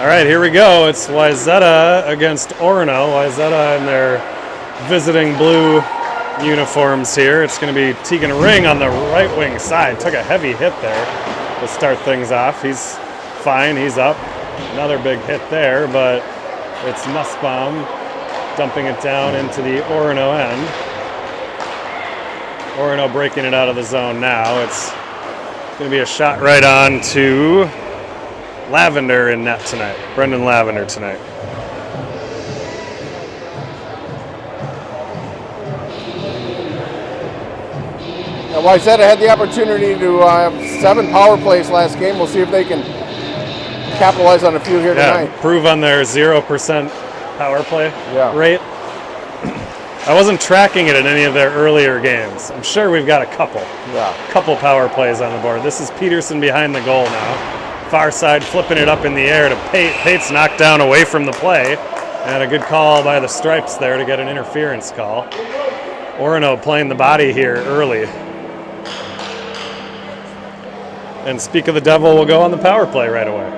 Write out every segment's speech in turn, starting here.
All right, here we go. It's Wayzata against Orono. Wayzata in their visiting blue uniforms here. It's going to be Tegan Ring on the right wing side. Took a heavy hit there to start things off. He's fine. He's up. Another big hit there, but it's Nussbaum dumping it down into the Orono end. Orono breaking it out of the zone now. It's going to be a shot right on to Lavender in net tonight. Brendan Lavender tonight. Now, Wayzata had the opportunity to have 7 power plays last game. We'll see if they can capitalize on a few here tonight. Prove on their 0% power play rate. I wasn't tracking it in any of their earlier games. I'm sure we've got a couple power plays on the board. This is Peterson behind the goal now. Far side flipping it up in the air to Pate. Pate's knocked down away from the play. And a good call by the Stripes there to get an interference call. Orono playing the body here early. And Speak of the Devil will go on the power play right away.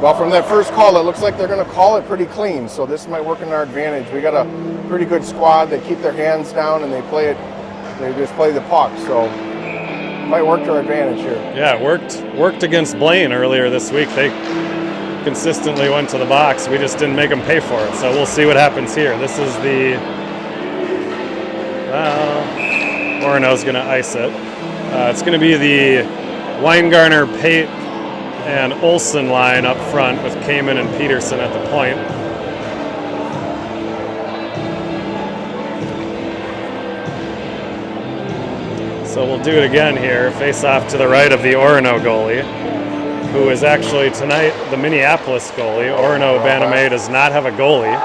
Well, from that first call, it looks like they're going to call it pretty clean, so this might work in our advantage. We got a pretty good squad. They keep their hands down and they play it. They just play the puck, so it might work to our advantage here. Yeah, it worked against Blaine earlier this week. They consistently went to the box. We just didn't make them pay for it, so we'll see what happens here. This is the Orono's going to ice it. It's going to be the Weingartner, Pate, and Olsen line up front with Kamen and Peterson at the point. So we'll do it again here. Face off to the right of the Orono goalie, who is actually tonight the Minneapolis goalie. Orono Bantamé does not have a goalie,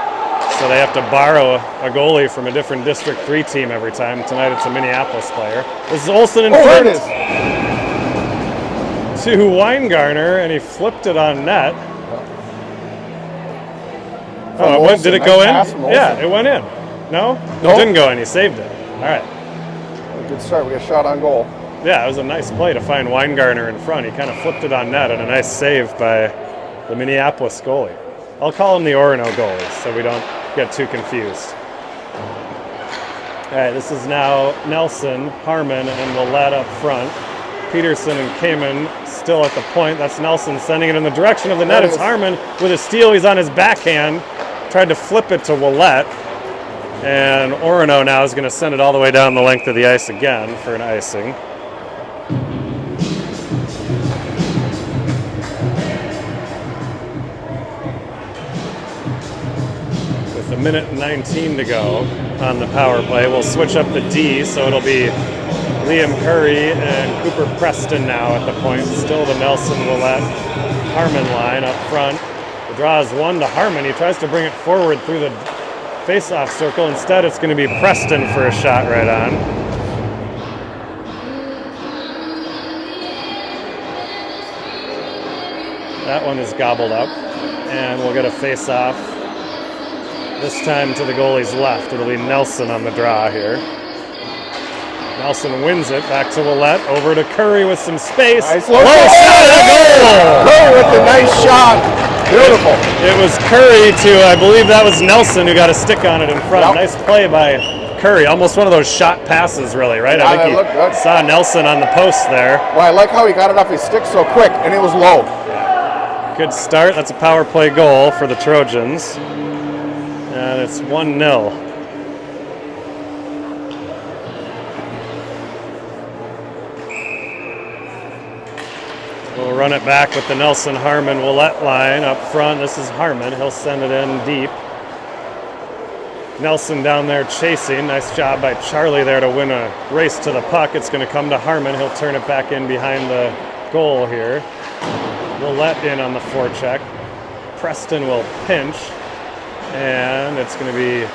so they have to borrow a goalie from a different District 3 team every time. Tonight it's a Minneapolis player. This is Olsen in front. There it is. To Weingartner, and he flipped it on net. Did it go in? Yeah, it went in. No? It didn't go in. He saved it. All right. Good start. We got a shot on goal. Yeah, it was a nice play to find Weingartner in front. He kind of flipped it on net, and a nice save by the Minneapolis goalie. I'll call him the Orono goalie so we don't get too confused. All right, this is now Nelson, Harmon, and Willett up front. Peterson and Kamen still at the point. That's Nelson sending it in the direction of the net. It's Harmon with a steal. He's on his backhand. Tried to flip it to Willett. And Orono now is going to send it all the way down the length of the ice again for an icing. With 1:19 to go on the power play, we'll switch up the D, so it'll be Liam Curry and Cooper Preston now at the point. Still the Nelson Willett Harmon line up front. The draw is 1 to Harmon. He tries to bring it forward through the face-off circle. Instead, it's going to be Preston for a shot right on. That one is gobbled up. And we'll get a face-off. This time to the goalie's left. It'll be Nelson on the draw here. Nelson wins it, back to Willett, over to Curry with some space. Nice shot at goal! Curry with the nice shot. Beautiful. It was Curry to, I believe that was Nelson who got a stick on it in front. Yep. Nice play by Curry. Almost one of those shot passes, really, right? Yeah, I think he saw Nelson on the post there. Well, I like how he got it off his stick so quick, and it was low. Good start. That's a power play goal for the Trojans. And it's 1-0. We'll run it back with the Nelson Harmon Willett line up front. This is Harmon. He'll send it in deep. Nelson down there chasing. Nice job by Charlie there to win a race to the puck. It's going to come to Harmon. He'll turn it back in behind the goal here. Willett in on the forecheck. Preston will pinch. And it's going to be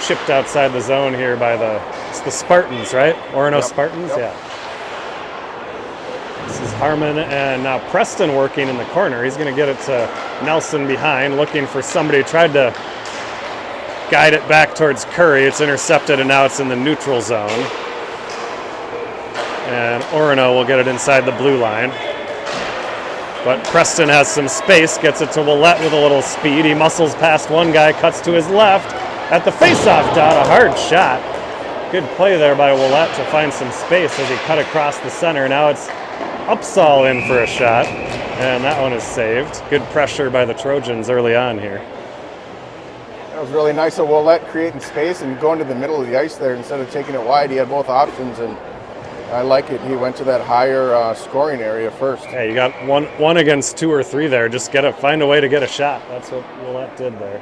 chipped outside the zone here by the Spartans, right? Orono Spartans? Yeah. This is Harmon, and now Preston working in the corner. He's going to get it to Nelson behind, looking for somebody. Tried to guide it back towards Curry. It's intercepted, and now it's in the neutral zone. And Orono will get it inside the blue line. But Preston has some space, gets it to Willett with a little speed. He muscles past one guy, cuts to his left. At the face-off dot, a hard shot. Good play there by Willett to find some space as he cut across the center. Now it's Upsall in for a shot, and that one is saved. Good pressure by the Trojans early on here. That was really nice of Willett creating space and going to the middle of the ice there instead of taking it wide. He had both options, and I like it. He went to that higher scoring area first. Yeah, you got one against 2 or 3 there. Just find a way to get a shot. That's what Willett did there.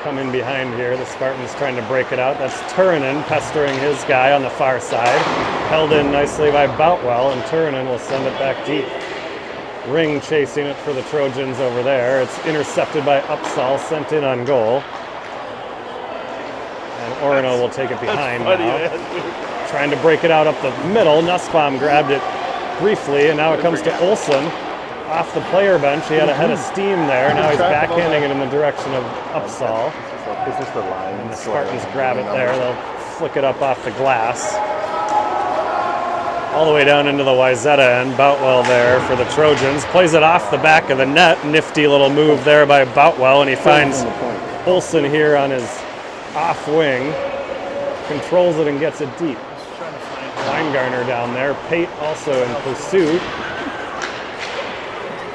Come in behind here. The Spartans trying to break it out. That's Turunen pestering his guy on the far side. Held in nicely by Boutwell, and Turunen will send it back deep. Ring chasing it for the Trojans over there. It's intercepted by Upsall, sent in on goal. And Orono will take it behind now. Trying to break it out up the middle. Nussbaum grabbed it briefly, and now it comes to Olsen. Off the player bench, he had a head of steam there. Now he's backhanding it in the direction of Upsall. And the Spartans grab it there. They'll flick it up off the glass. All the way down into the Wayzata end. Boutwell there for the Trojans. Plays it off the back of the net. Nifty little move there by Boutwell, and he finds Olsen here on his off wing. Controls it and gets it deep. Weingartner down there. Pate also in pursuit.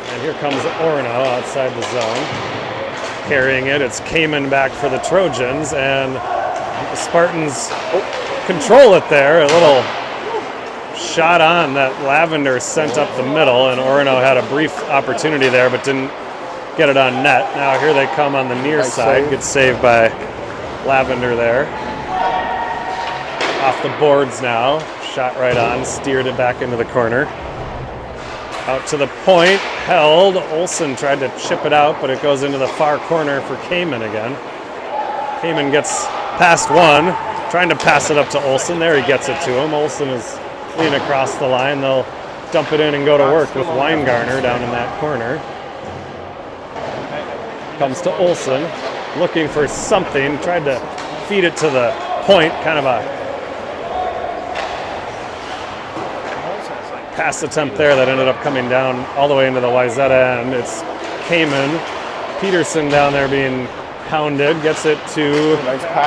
And here comes Orono outside the zone. Carrying it, it's Kamen back for the Trojans, and the Spartans control it there. A little shot on that Lavender sent up the middle, and Orono had a brief opportunity there, but didn't get it on net. Now here they come on the near side. Good save by Lavender there. Off the boards now. Shot right on, steered it back into the corner. Out to the point, held. Olsen tried to chip it out, but it goes into the far corner for Kamen again. Kamen gets past one, trying to pass it up to Olsen. There he gets it to him. Olsen is leaning across the line. They'll dump it in and go to work with Weingartner down in that corner. Comes to Olsen, looking for something. Tried to feed it to the point, kind of a pass attempt there that ended up coming down all the way into the Wayzata end. It's Kamen. Peterson down there being pounded. Gets it to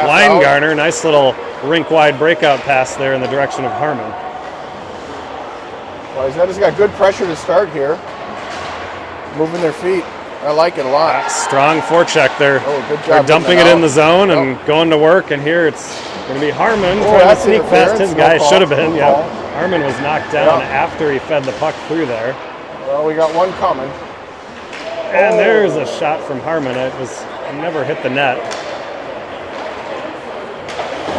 Weingartner. Nice little rink-wide breakout pass there in the direction of Harmon. Wayzata's got good pressure to start here. Moving their feet. I like it a lot. Strong forecheck there. Good job. They're dumping it in the zone and going to work, and here it's going to be Harmon trying to sneak past his guy. Should have been, yeah. Harmon was knocked down after he fed the puck through there. Well, we got one coming. And there's a shot from Harmon. It never hit the net.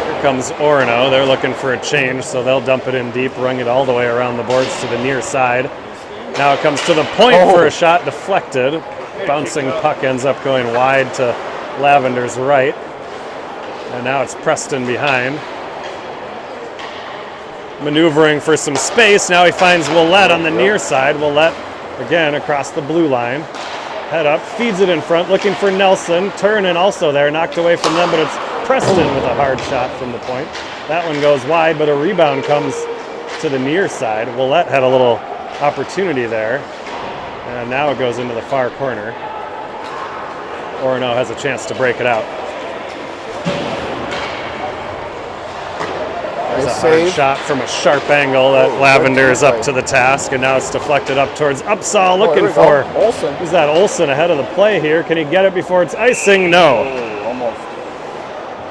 Here comes Orono. They're looking for a change, so they'll dump it in deep, rung it all the way around the boards to the near side. Now it comes to the point for a shot deflected. Bouncing puck ends up going wide to Lavender's right. And now it's Preston behind. Maneuvering for some space. Now he finds Willett on the near side. Willett again across the blue line. Head up, feeds it in front, looking for Nelson. Turunen also there, knocked away from them, but it's Preston with a hard shot from the point. That one goes wide, but a rebound comes to the near side. Willett had a little opportunity there. And now it goes into the far corner. Orono has a chance to break it out. There's a hard shot from a sharp angle that Lavender is up to the task, and now it's deflected up towards Upsall, looking for Olsen. Who's that? Olsen ahead of the play here. Can he get it before it's icing? No. Almost.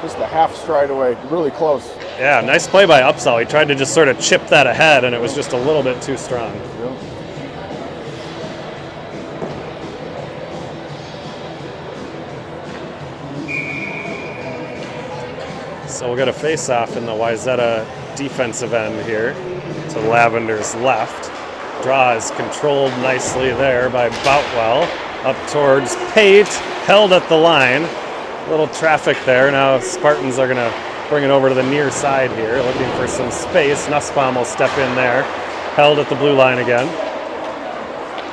Just a half stride away. Really close. Yeah, nice play by Upsall. He tried to just sort of chip that ahead, and it was just a little bit too strong. So we'll get a face-off in the Wayzata defensive end here to Lavender's left. Draw is controlled nicely there by Boutwell. Up towards Pate, held at the line. A little traffic there. Now Spartans are going to bring it over to the near side here, looking for some space. Nussbaum will step in there. Held at the blue line again.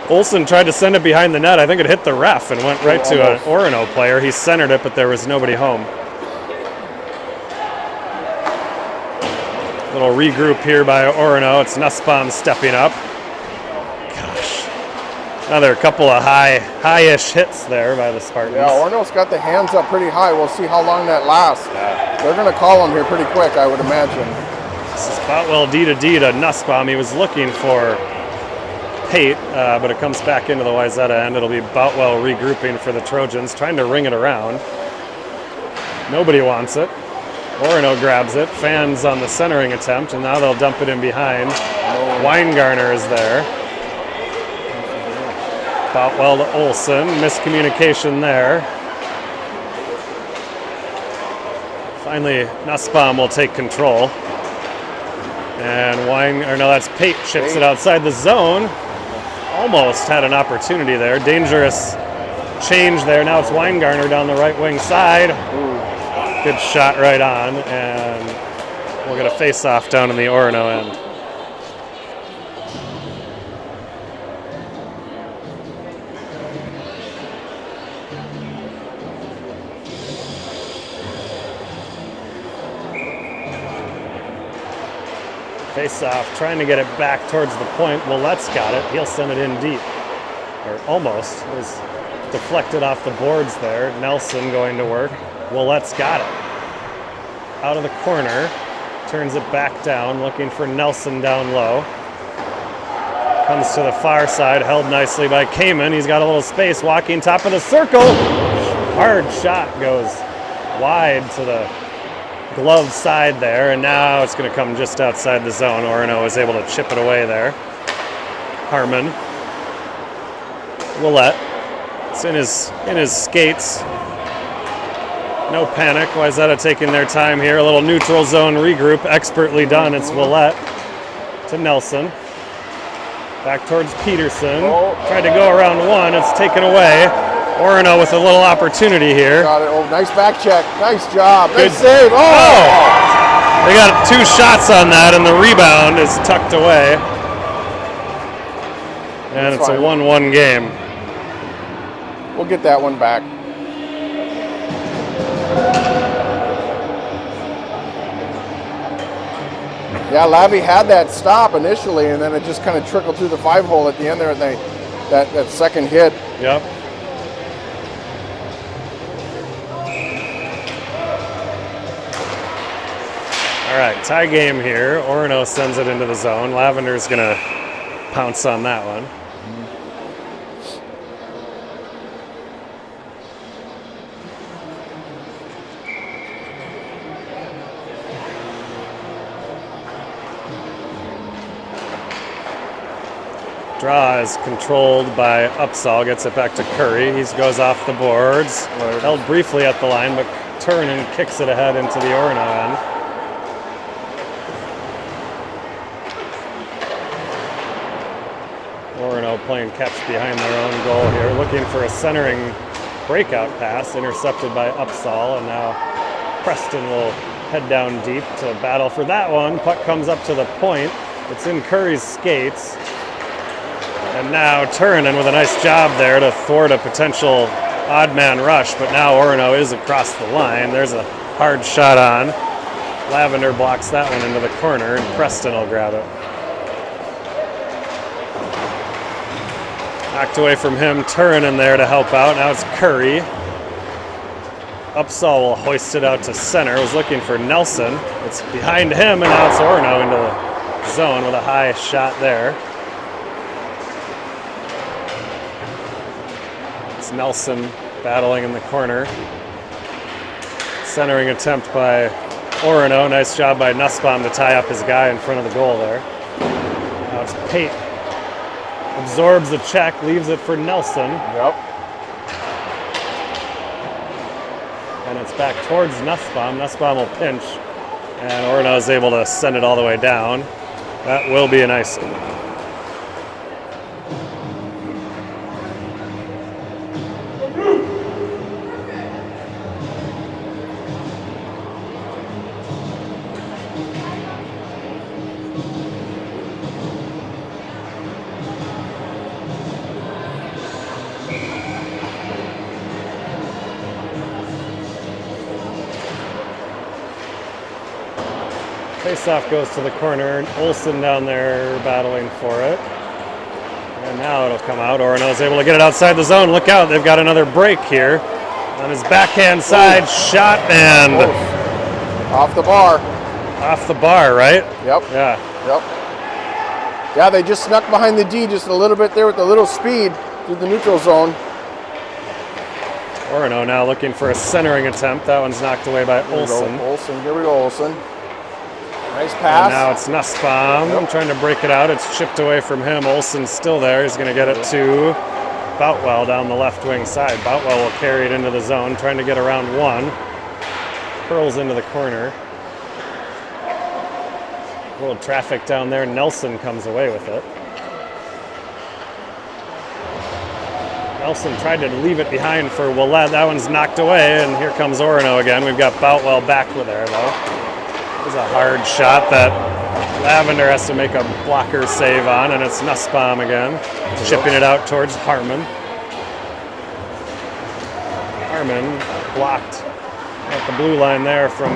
Olsen tried to send it behind the net. I think it hit the ref and went right to an Orono player. He centered it, but there was nobody home. Little regroup here by Orono. It's Nussbaum stepping up. Gosh. Another couple of high-ish hits there by the Spartans. Yeah, Orono's got the hands up pretty high. We'll see how long that lasts. Yeah. They're going to call him here pretty quick, I would imagine. This is Boutwell D to Nussbaum. He was looking for Pate, but it comes back into the Wayzata end. It'll be Boutwell regrouping for the Trojans, trying to ring it around. Nobody wants it. Orono grabs it, fans on the centering attempt, and now they'll dump it in behind. Weingarner is there. Boutwell to Olsen, miscommunication there. Finally, Nussbaum will take control. And that's Pate, chips it outside the zone. Almost had an opportunity there. Dangerous change there. Now it's Weingarner down the right wing side. Good shot right on, and we'll get a face-off down in the Orono end. Face-off, trying to get it back towards the point. Willette's got it. He'll send it in deep, or almost. It was deflected off the boards there. Nelson going to work. Willette's got it. Out of the corner, turns it back down, looking for Nelson down low. Comes to the far side, held nicely by Kamen. He's got a little space, walking top of the circle. Hard shot goes wide to the glove side there, and now it's going to come just outside the zone. Orono was able to chip it away there. Harmon. Willette. It's in his skates. No panic. Wayzata taking their time here. A little neutral zone regroup. Expertly done. It's Willette to Nelson. Back towards Peterson. Tried to go around one. It's taken away. Orono with a little opportunity here. Got it. Oh, nice back check. Nice job. Good save. They got 2 shots on that, and the rebound is tucked away. And it's a 1-1 game. We'll get that one back. Yeah, Lavie had that stop initially, and then it just kind of trickled through the 5-hole at the end there. That second hit. Yep. All right, tie game here. Orono sends it into the zone. Lavender's going to pounce on that one. Draw is controlled by Upsall, gets it back to Curry. He goes off the boards, held briefly at the line, but Turunen kicks it ahead into the Orono end. Orono playing catch behind their own goal here, looking for a centering breakout pass, intercepted by Upsall, and now Preston will head down deep to battle for that one. Puck comes up to the point. It's in Curry's skates. And now Turunen with a nice job there to thwart a potential odd man rush, but now Orono is across the line. There's a hard shot on. Lavender blocks that one into the corner, and Preston will grab it. Knocked away from him, Turunen there to help out. Now it's Curry. Upsall will hoist it out to center. Was looking for Nelson. It's behind him, and now it's Orono into the zone with a high shot there. Nelson battling in the corner. Centering attempt by Orono. Nice job by Nussbaum to tie up his guy in front of the goal there. Now it's Pate. Absorbs the check, leaves it for Nelson. Yep. And it's back towards Nussbaum. Nussbaum will pinch, and Orono is able to send it all the way down. That will be a nice. Face-off goes to the corner. Olsen down there battling for it. And now it'll come out. Orono's able to get it outside the zone. Look out, they've got another break here. On his backhand side, shot and... Off the bar. Off the bar, right? Yep. Yeah. Yep. Yeah, they just snuck behind the D just a little bit there with a little speed through the neutral zone. Orono now looking for a centering attempt. That one's knocked away by Olsen. Here we go, Olsen. Nice pass. And now it's Nussbaum trying to break it out. It's chipped away from him. Olsen's still there. He's going to get it to Boutwell down the left wing side. Boutwell will carry it into the zone, trying to get around one. Curls into the corner. A little traffic down there. Nelson comes away with it. Nelson tried to leave it behind for Willett. That one's knocked away, and here comes Orono again. We've got Boutwell back with there, though. It was a hard shot that Lavender has to make a blocker save on, and it's Nussbaum again, chipping it out towards Harmon. Harmon blocked at the blue line there from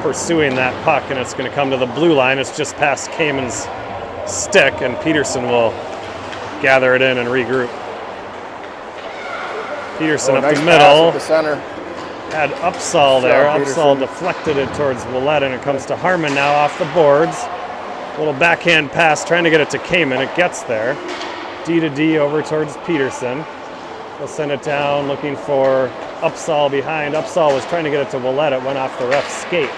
pursuing that puck, and it's going to come to the blue line. It's just past Kamen's stick, and Peterson will gather it in and regroup. Peterson up nice the middle. Pass at the center. Had Upsall there. Peterson. Upsall deflected it towards Willett, and it comes to Harmon now off the boards. Little backhand pass, trying to get it to Kamen. It gets there. D to D over towards Peterson. He'll send it down, looking for Upsall behind. Upsall was trying to get it to Willett. It went off the ref's skate.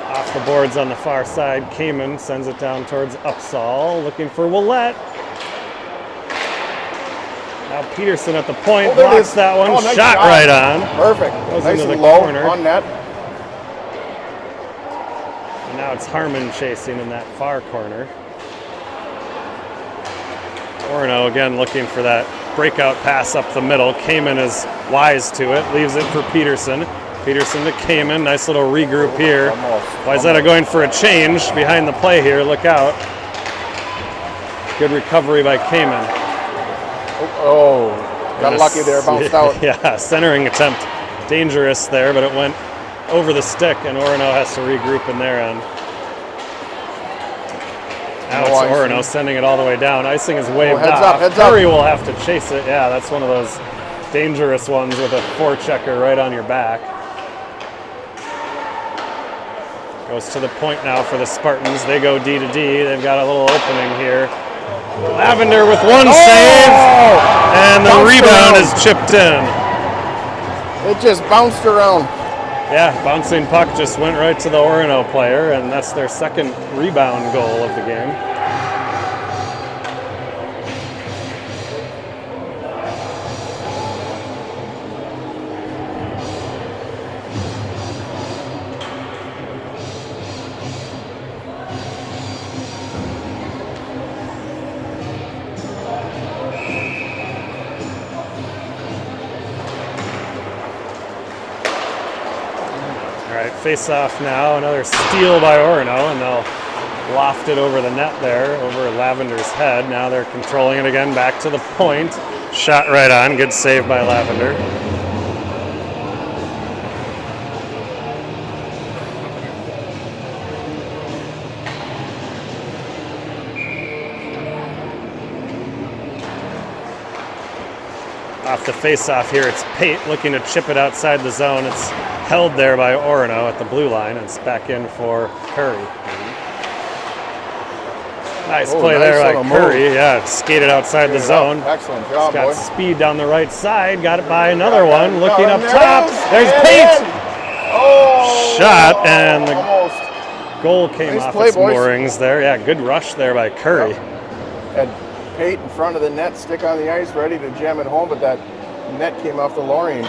Off the boards on the far side. Kamen sends it down towards Upsall, looking for Willett. Now Peterson at the point, blocks that one, nice shot right on. Perfect. Goes Nice into and the low corner. on net. And now it's Harmon chasing in that far corner. Orono again looking for that breakout pass up the middle. Kamen is wise to it, leaves it for Peterson. Peterson to Kamen, nice little regroup here. Wayzata going for a change behind the play here, look out. Good recovery by Kamen. Oh, got lucky there, bounced out. Yeah, centering attempt. Dangerous there, but it went over the stick, and Orono has to regroup in their end. Now it's Orono sending it all the way down. Icing is waved off. Curry will have to chase it. Yeah, that's one of those dangerous ones with a forechecker right on your back. Goes to the point now for the Spartans. They go D to D. They've got a little opening here. Lavender with one save, and the rebound is chipped in. It just bounced around. Yeah, bouncing puck just went right to the Orono player, and that's their second rebound goal of the game. Face off now, another steal by Orono, and they'll loft it over the net there, over Lavender's head. Now they're controlling it again, back to the point. Shot right on, good save by Lavender. Off the face-off here, it's Pate looking to chip it outside the zone. It's held there by Orono at the blue line. It's back in for Curry. Nice play there by Curry. Yeah, skated outside the zone. Excellent job, He's got speed down the right side. Got it by another one. Looking up top. There's Pate. Shot, and the goal came off its moorings there. Yeah, good rush there by Curry. Had Pate in front of the net, stick on the ice, ready to jam it home, but that net came off the Lorien.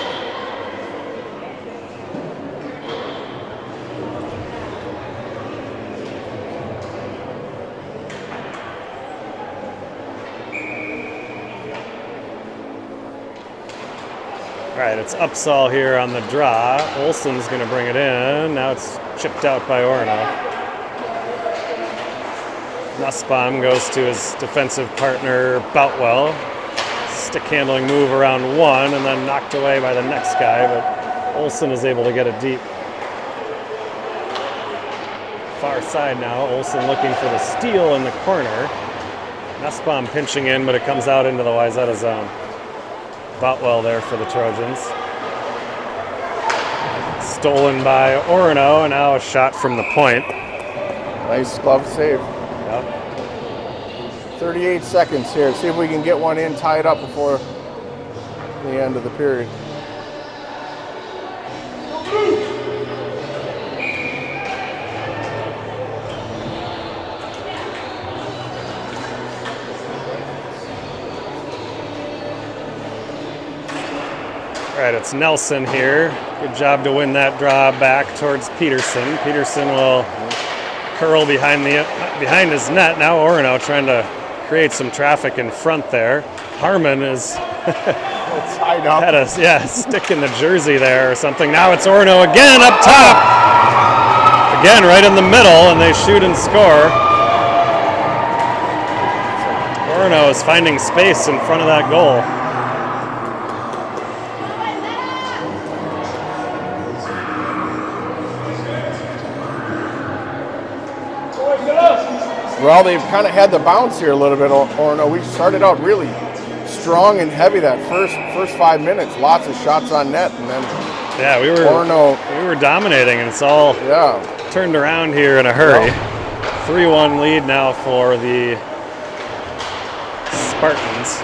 All right, it's Upsall here on the draw. Olsen's going to bring it in. Now it's chipped out by Orono. Nussbaum goes to his defensive partner, Boutwell. Stick handling move around one, and then knocked away by the next guy, but Olsen is able to get it deep. far side now. Olsen looking for the steal in the corner. Nussbaum pinching in, but it comes out into the Wayzata zone. Boutwell there for the Trojans. Stolen by Orono, and now a shot from the point. Nice glove save. Yep. 38 seconds here. See if we can get one in, tie it up before the end of the period. All right, it's Nelson here. Good job to win that draw back towards Peterson. Peterson will curl behind his net. Now Orono trying to create some traffic in front there. Harmon is had a stick in the jersey there or something. Now it's Orono again up top. Again right in the middle, and they shoot and score. Orono is finding space in front of that goal. Well, they've kind of had the bounce here a little bit, Orono. We started out really strong and heavy that first 5 minutes. Lots of shots on net, and then we were dominating, and it's all turned around here in a hurry. 3-1 lead now for the Spartans.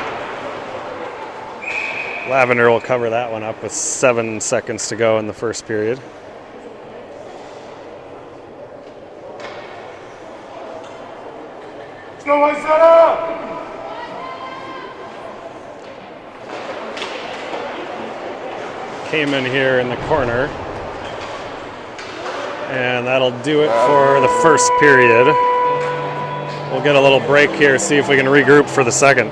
Lavender will cover that one up with 7 seconds to go in the first period. Go Wayzata! Came in here in the corner, and that'll do it for the first period. We'll get a little break here, see if we can regroup for the second.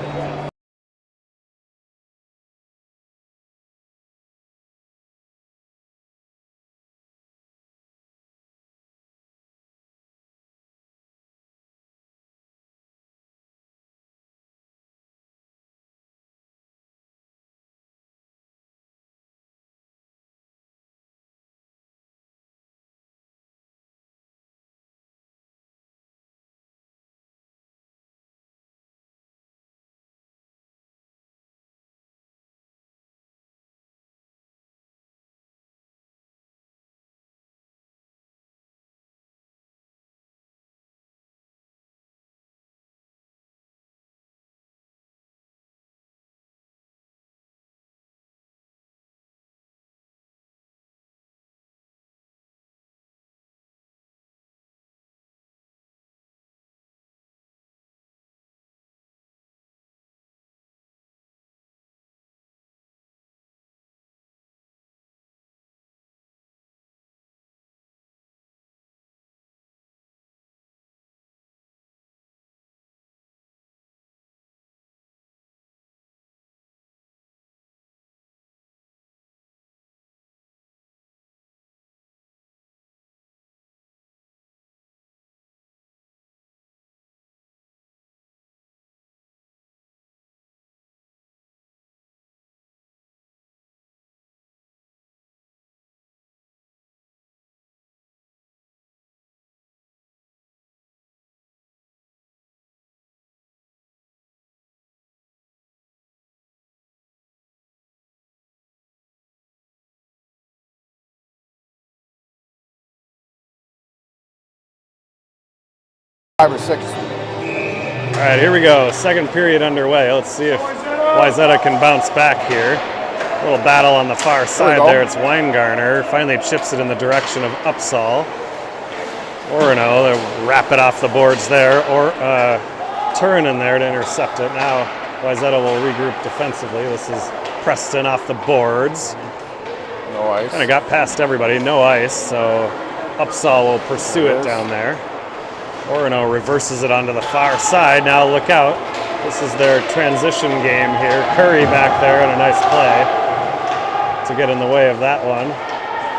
Five or six. All right, here we go. Second period underway. Let's see if Wayzata can bounce back here. A little battle on the far side there. It's Weingartner. Finally chips it in the direction of Upsall. Orono, they wrap it off the boards there. Or Turin in there to intercept it. Now Wayzata will regroup defensively. This is Preston off the boards. No ice. Kind of got past everybody. No ice, so Upsall will pursue it down there. Orono reverses it onto the far side. Now look out. This is their transition game here. Curry back there and a nice play to get in the way of that one.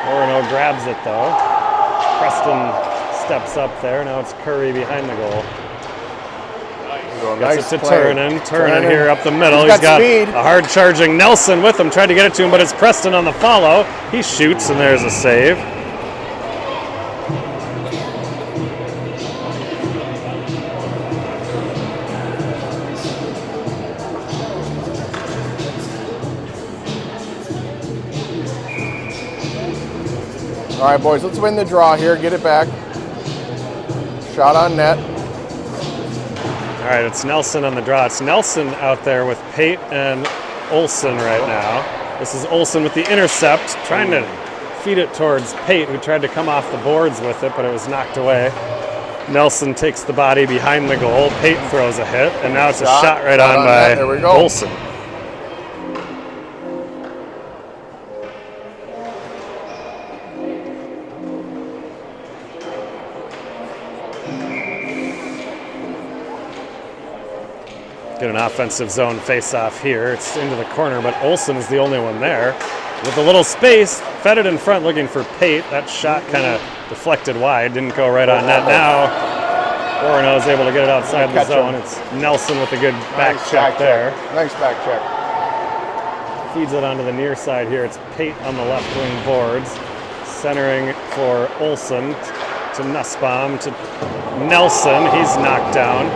Orono grabs it though. Preston steps up there. Now it's Curry behind the goal. Gets it to Turnen. Turnen here up the middle. He's got a hard charging Nelson with him. Tried to get it to him, but it's Preston on the follow. He shoots and there's a save. All right, boys, let's win the draw here. Get it back. Shot on net. All right, it's Nelson on the draw. It's Nelson out there with Pate and Olson right now. This is Olson with the intercept, trying to feed it towards Pate, who tried to come off the boards with it, but it was knocked away. Nelson takes the body behind the goal. Pate throws a hit, and now it's a shot right on by there we go. Olson. Get an offensive zone face-off here. It's into the corner, but Olson is the only one there. With a little space, fed it in front looking for Pate. That shot kind of deflected wide, didn't go right on net. Now, Orono is able to get it outside the zone. It's Nelson with a good back check there. Nice back check. Feeds it onto the near side here. It's Pate on the left wing boards. Centering for Olson to Nussbaum to Nelson. He's knocked down.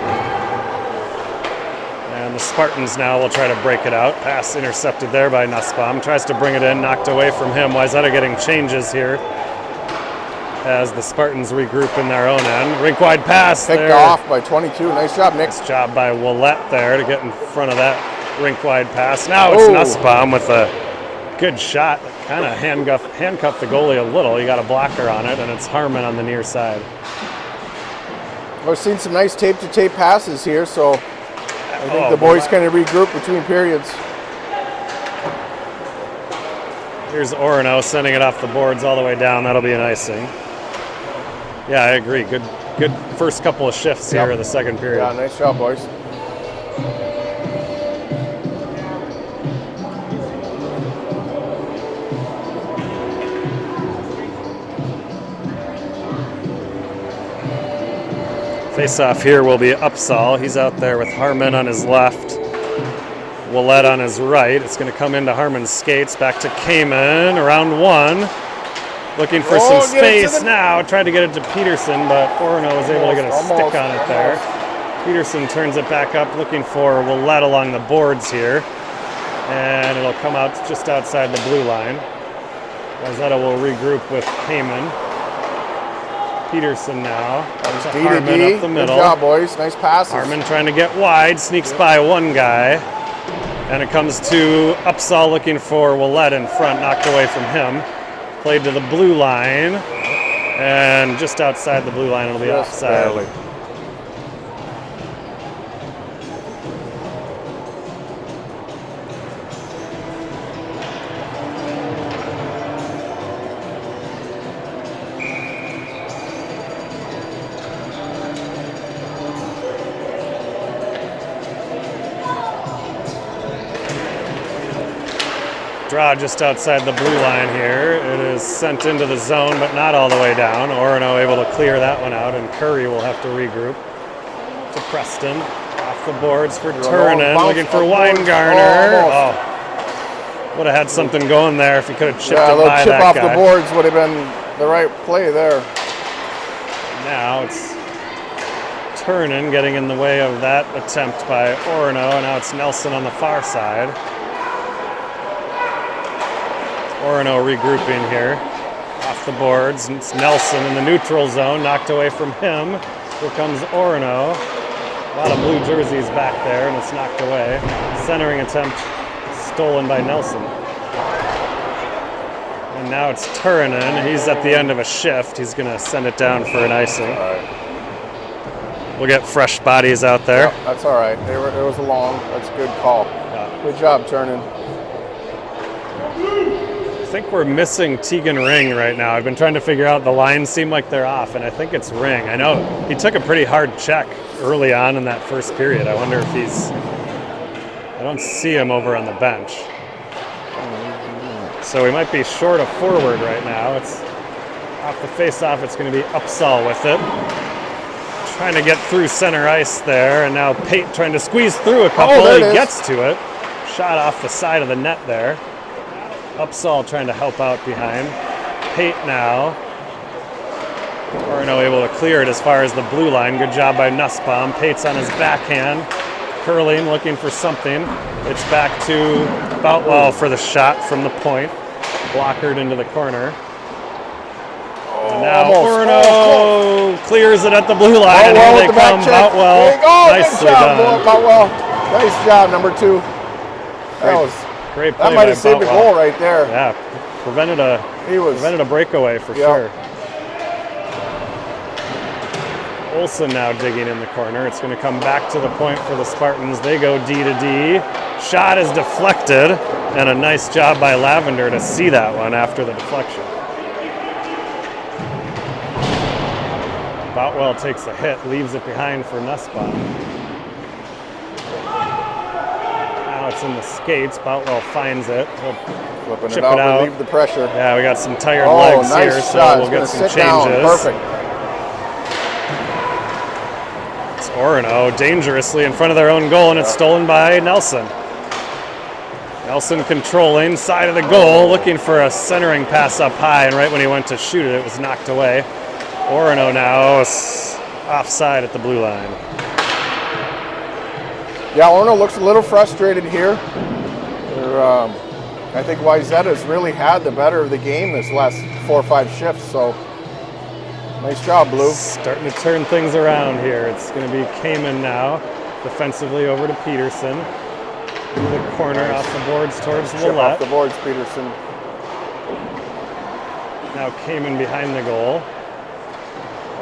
And the Spartans now will try to break it out. Pass intercepted there by Nussbaum. Tries to bring it in, knocked away from him. Wayzata getting changes here as the Spartans regroup in their own end. Rink wide pass Picked there. off by 22. Nice job, Nick. Nice job by Willette there to get in front of that rink wide pass. Now it's Nussbaum with a good shot. Kind of handcuffed the goalie a little. He got a blocker on it, and it's Harmon on the near side. We've seen some nice tape-to-tape passes here, so I think the boys kind of regroup between periods. Here's Orono sending it off the boards all the way down. That'll be an icing. Yeah, I agree. Good first couple of shifts here in the second period. Yeah, nice job, boys. Face-off here will be Upsall. He's out there with Harmon on his left, Willette on his right. It's going to come into Harmon's skates. Back to Kamen, around one. Looking for some space now. Tried to get it to Peterson, but Orono was able to get a stick on it there. Peterson turns it back up, looking for Willette along the boards here. And it'll come out just outside the blue line. Wayzata will regroup with Kamen. Peterson now. To Harmon up the middle. Good job, boys. Nice passes. Harmon trying to get wide, sneaks by one guy. And it comes to Upsall looking for Willette in front, knocked away from him. Played to the blue line. And just outside the blue line, it'll be offside. Barely. Draw just outside the blue line here. It is sent into the zone, but not all the way down. Orono able to clear that one out, and Curry will have to regroup. To Preston, off the boards for Turnin, looking for Weingartner. Oh, would have had something going there if he could have chipped it by that guy. Yeah, a little chip off the boards would have been the right play there. Now it's Turnin getting in the way of that attempt by Orono, and now it's Nelson on the far side. Orono regrouping here, off the boards. It's Nelson in the neutral zone, knocked away from him. Here comes Orono. A lot of blue jerseys back there, and it's knocked away. Centering attempt stolen by Nelson. And now it's Turinen. He's at the end of a shift. He's going to send it down for an icing. All right. We'll get fresh bodies out there. Yep, that's all right. It was a long. That's a good call. Yeah. Good job, Turnin. I think we're missing Tegan Ring right now. I've been trying to figure out, the lines seem like they're off, and I think it's Ring. I know he took a pretty hard check early on in that first period. I wonder if he's... I don't see him over on the bench. So we might be short of forward right now. It's off the face-off. It's going to be Upsall with it. Trying to get through center ice there, and now Pate trying to squeeze through a couple. He gets to it. Shot off the side of the net there. Upsall trying to help out behind. Pate now. Orono able to clear it as far as the blue line. Good job by Nussbaum. Pate's on his backhand. Curling, looking for something. It's back to Boutwell for the shot from the point. Blockered into the corner. And now Almost. Orono clears it at the blue line, and Boutwell here with they the come. back check. Boutwell, There you go. nicely Good job, done. Boutwell. Nice job, number 2. Great play That might by have saved a Boutwell. goal right there. Yeah, prevented a breakaway for sure. Olsen now digging in the corner. It's going to come back to the point for the Spartans. They go D to D. Shot is deflected, and a nice job by Lavender to see that one after the deflection. Boutwell takes a hit, leaves it behind for Nussbaum. Now it's in the skates. Boutwell finds it. Flipping Chip it out, it out. relieve the pressure. Yeah, we got some tired legs nice here, shot. so we'll get some sit down. changes. Perfect. It's Orono dangerously in front of their own goal, and it's stolen by Nelson. Nelson controlling, side of the goal, looking for a centering pass up high, and right when he went to shoot it, it was knocked away. Orono now offside at the blue line. Yeah, Orono looks a little frustrated here. I think Wayzata's really had the better of the game this last 4 or 5 shifts, so nice job, Blue. Starting to turn things around here. It's going to be Kamen now, defensively over to Peterson. Into the corner, off the boards towards the Chip left. off the boards, Peterson. Now Kamen behind the goal.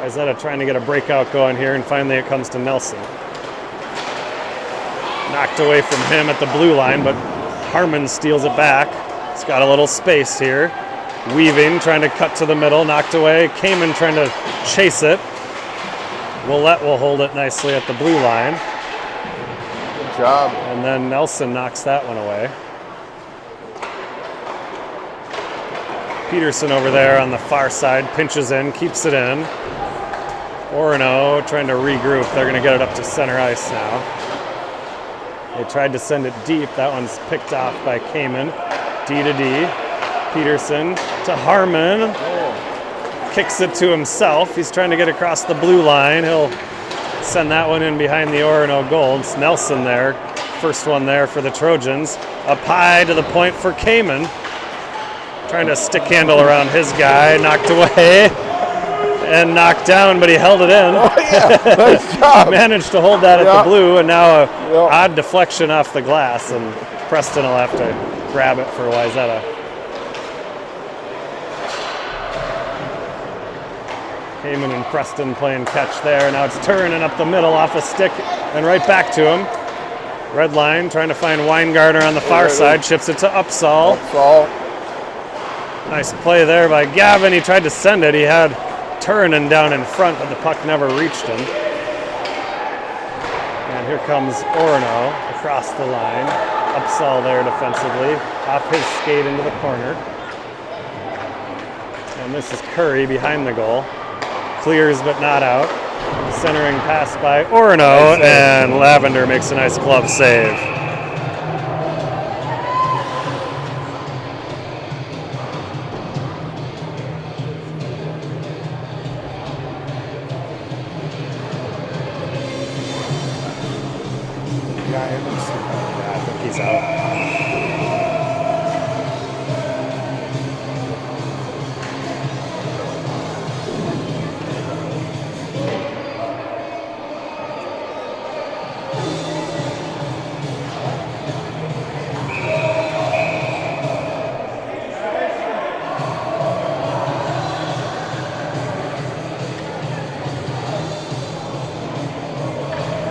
Wayzata trying to get a breakout going here, and finally it comes to Nelson. Knocked away from him at the blue line, but Harmon steals it back. He's got a little space here. Weaving, trying to cut to the middle, knocked away. Kamen trying to chase it. Willette will hold it nicely at the blue line. Good job. And then Nelson knocks that one away. Peterson over there on the far side, pinches in, keeps it in. Orono trying to regroup. They're going to get it up to center ice now. They tried to send it deep. That one's picked off by Kamen. D to D. Peterson to Harmon. Kicks it to himself. He's trying to get across the blue line. He'll send that one in behind the Orono goal. It's Nelson there. First one there for the Trojans. Up high to the point for Kamen. Trying to stick handle around his guy. Knocked away. And knocked down, but he held it in. Oh, yeah. Nice job. Managed to hold that at the blue, and now a odd deflection off the glass, and Preston will have to grab it for Wayzata. Kamen and Preston playing catch there. Now it's turning up the middle off a stick and right back to him. Red line trying to find Weingartner on the far side. Chips it to Upsall. Nice play there by Gavin. He tried to send it. He had Turnen down in front, but the puck never reached him. And here comes Orono across the line. Upsall there defensively. Off his skate into the corner. And this is Curry behind the goal. Clears but not out. Centering pass by Orono, and Lavender makes a nice glove save. Yeah, I think he's out.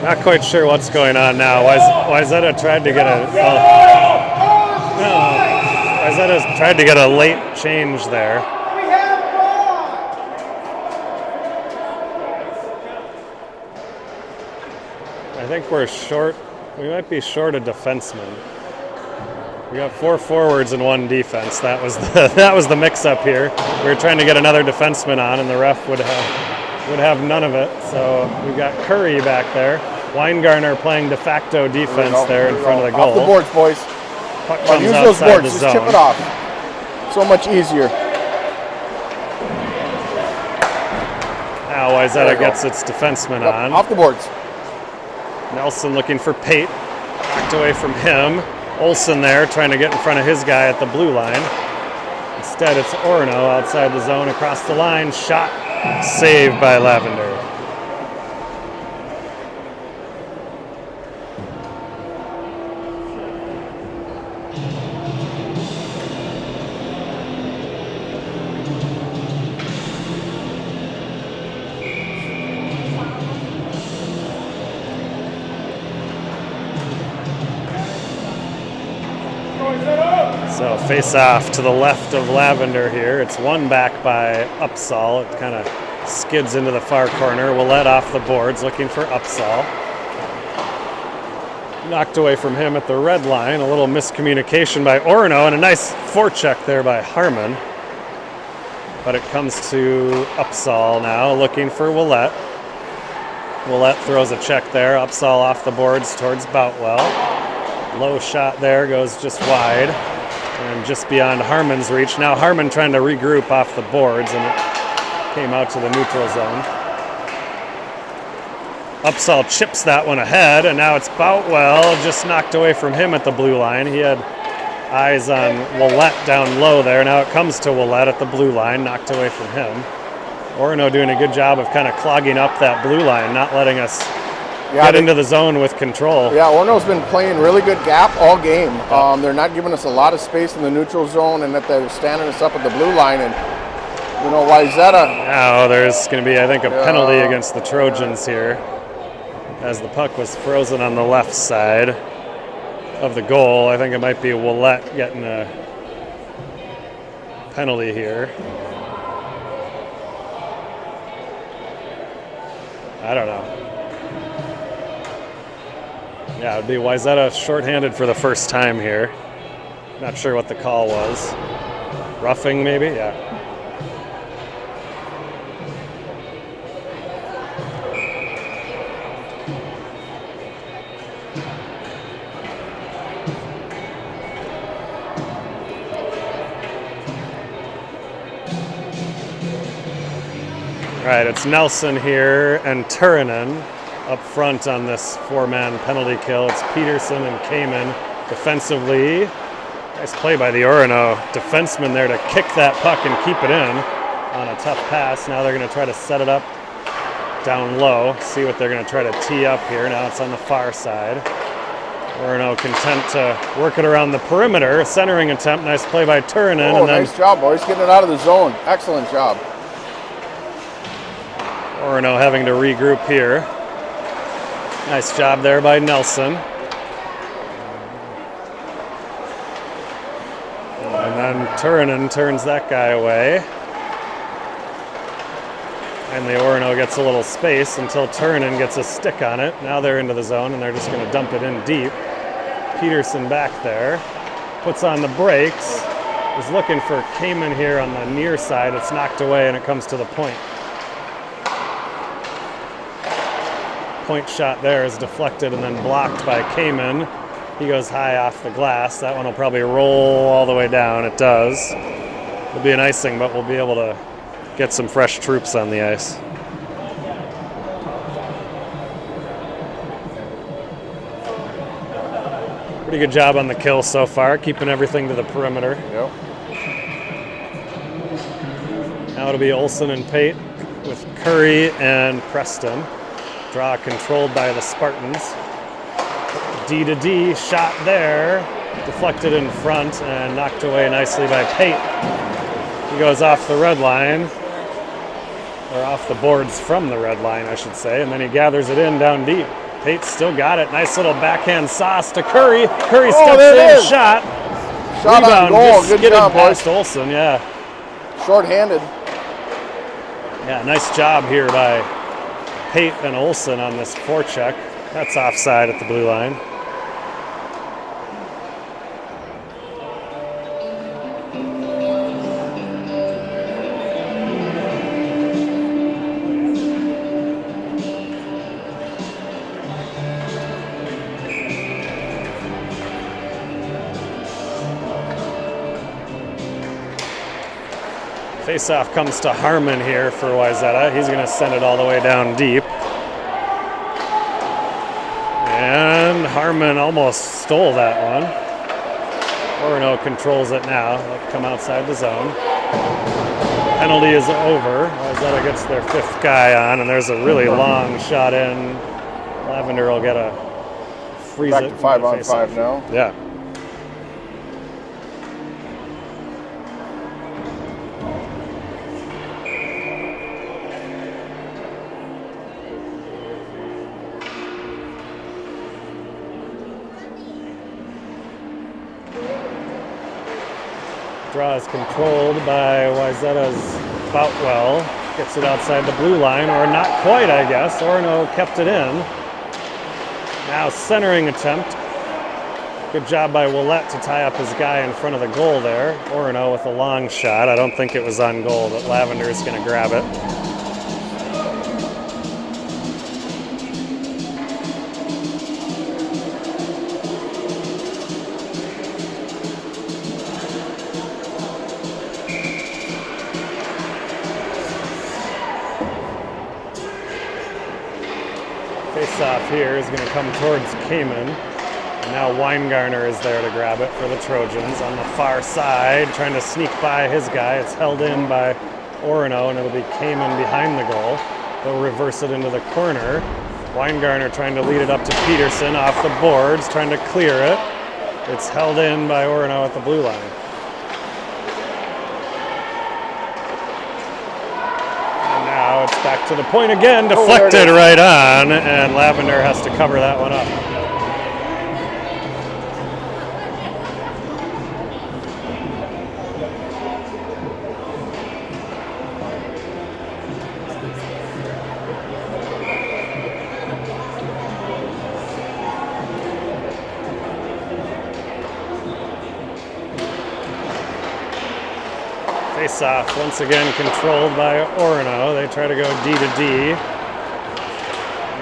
Not quite sure what's going on now. Wayzata tried to get Wayzata's tried to get a late change there. I think we're short. We might be short a defenseman. We got 4 forwards and 1 defense. That was the mix-up here. We were trying to get another defenseman on, and the ref would have none of it. So we've got Curry back there. Weingartner playing de facto defense there in front of the goal. Off the boards, boys. Puck Come on, comes use those outside boards. the Just zone. chip it off. So much easier. Now Wayzata gets its defenseman on. Off the boards. Nelson looking for Pate. Knocked away from him. Olsen there trying to get in front of his guy at the blue line. Instead, it's Orono outside the zone, across the line, shot, saved by Lavender. So face off to the left of Lavender here. It's one back by Upsall. It kind of skids into the far corner. Willett off the boards looking for Upsall. Knocked away from him at the red line. A little miscommunication by Orono and a nice forecheck there by Harmon. But it comes to Upsall now looking for Willett. Willett throws a check there. Upsall off the boards towards Boutwell. Low shot there, goes just wide. And just beyond Harmon's reach. Now Harmon trying to regroup off the boards, and it came out to the neutral zone. Upsall chips that one ahead, and now it's Boutwell, just knocked away from him at the blue line. He had eyes on Willett down low there. Now it comes to Willett at the blue line, knocked away from him. Orono doing a good job of kind of clogging up that blue line, not letting us get into the zone with control. Yeah, Orono's been playing really good gap all game. They're not giving us a lot of space in the neutral zone, and that they're standing us up at the blue line. And, you know, Wayzata. Now there's going to be, I think, a penalty against the Trojans here, as the puck was frozen on the left side of the goal. I think it might be Willett getting a penalty here. I don't know. Yeah, it would be Wayzata shorthanded for the first time here. Not sure what the call was. Roughing, maybe? Yeah. All right, it's Nelson here and Turunen up front on this four-man penalty kill. It's Peterson and Kamen defensively. Nice play by the Orono defenseman there to kick that puck and keep it in on a tough pass. Now they're going to try to set it up down low, see what they're going to try to tee up here. Now it's on the far side. Orono content to work it around the perimeter. A centering attempt. Nice play by Turunen. Oh, nice job, boys. Getting it out of the zone. Excellent job. Orono having to regroup here. Nice job there by Nelson. And then Turunen turns that guy away. And the Orono gets a little space until Turunen gets a stick on it. Now they're into the zone and they're just going to dump it in deep. Peterson back there. Puts on the brakes. Is looking for Kamen here on the near side. It's knocked away and it comes to the point. Point shot there is deflected and then blocked by Kamen. He goes high off the glass. That one will probably roll all the way down. It does. It'll be an icing, but we'll be able to get some fresh troops on the ice. Pretty good job on the kill so far, keeping everything to the perimeter. Yep. Now it'll be Olsen and Pate with Curry and Preston. Draw controlled by the Spartans. D to D, shot there. Deflected in front and knocked away nicely by Pate. He goes off the red line. Or off the boards from the red line, I should say. And then he gathers it in down deep. Pate still got it. Nice little backhand sauce to Curry. Curry steps in, shot. Shot on goal. Good job, boys. Past Olsen, yeah. Short-handed. Yeah, nice job here by Pate and Olsen on this forecheck. That's offside at the blue line. Faceoff comes to Harmon here for Wayzata. He's going to send it all the way down deep. And Harmon almost stole that one. Orono controls it now. They'll come outside the zone. Penalty is over. Wayzata gets their 5th guy on, and there's a really long shot in. Lavender will get a freeze Back it. to 5-on-5 now. Yeah. Draw is controlled by Wayzata's Boutwell. Gets it outside the blue line, or not quite, I guess. Orono kept it in. Now centering attempt. Good job by Willett to tie up his guy in front of the goal there. Orono with a long shot. I don't think it was on goal, but Lavender is going to grab it. Face-off here is going to come towards Kamen. And now Weingartner is there to grab it for the Trojans. On the far side, trying to sneak by his guy. It's held in by Orono, and it'll be Kamen behind the goal. They'll reverse it into the corner. Weingartner trying to lead it up to Peterson off the boards, trying to clear it. It's held in by Orono at the blue line. Now it's back to the point again, deflected right on, and Lavender has to cover that one up. Face-off once again controlled by Orono. They try to go D to D.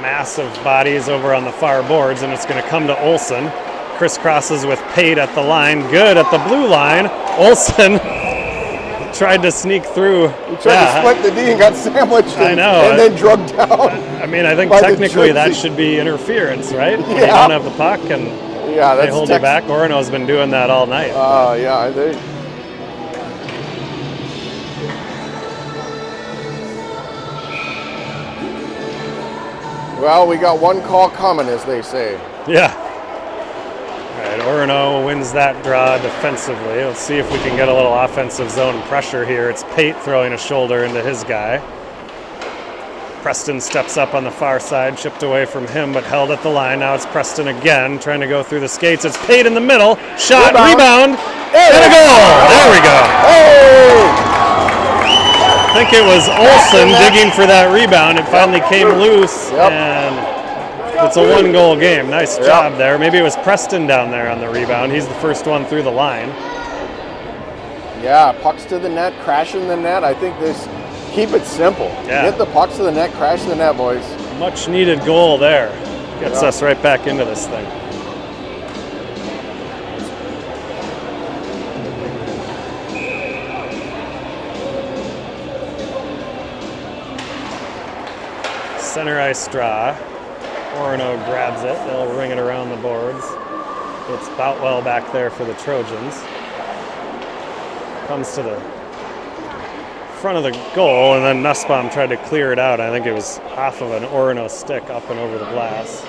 Massive bodies over on the far boards, and it's going to come to Olsen. Crisscrosses with Pate at the line. Good at the blue line. Olsen tried to sneak through. He tried to split the D and got sandwiched. I know. And then drugged down. I mean, I think technically that should be interference, right? When you don't have the puck and they hold you back. Orono's been doing that all night. Yeah, Well, we got one call coming, as they say. Yeah. All right, Orono wins that draw defensively. Let's see if we can get a little offensive zone pressure here. It's Pate throwing a shoulder into his guy. Preston steps up on the far side, chipped away from him, but held at the line. Now it's Preston again, trying to go through the skates. It's Pate in the middle. Shot, rebound, and a goal. There we go. I think it was Olsen digging for that rebound. It finally came loose, and it's a 1-goal game. Nice job there. Maybe it was Preston down there on the rebound. He's the first one through the line. Yeah, pucks to the net, crashing the net. I think this, keep it simple. Yeah. Get the pucks to the net, crash the net, boys. Much needed goal there. Gets us right back into this thing. Center ice draw. Orono grabs it. They'll ring it around the boards. It's Boutwell back there for the Trojans. Comes to the front of the goal, and then Nussbaum tried to clear it out. I think it was off of an Orono stick up and over the glass.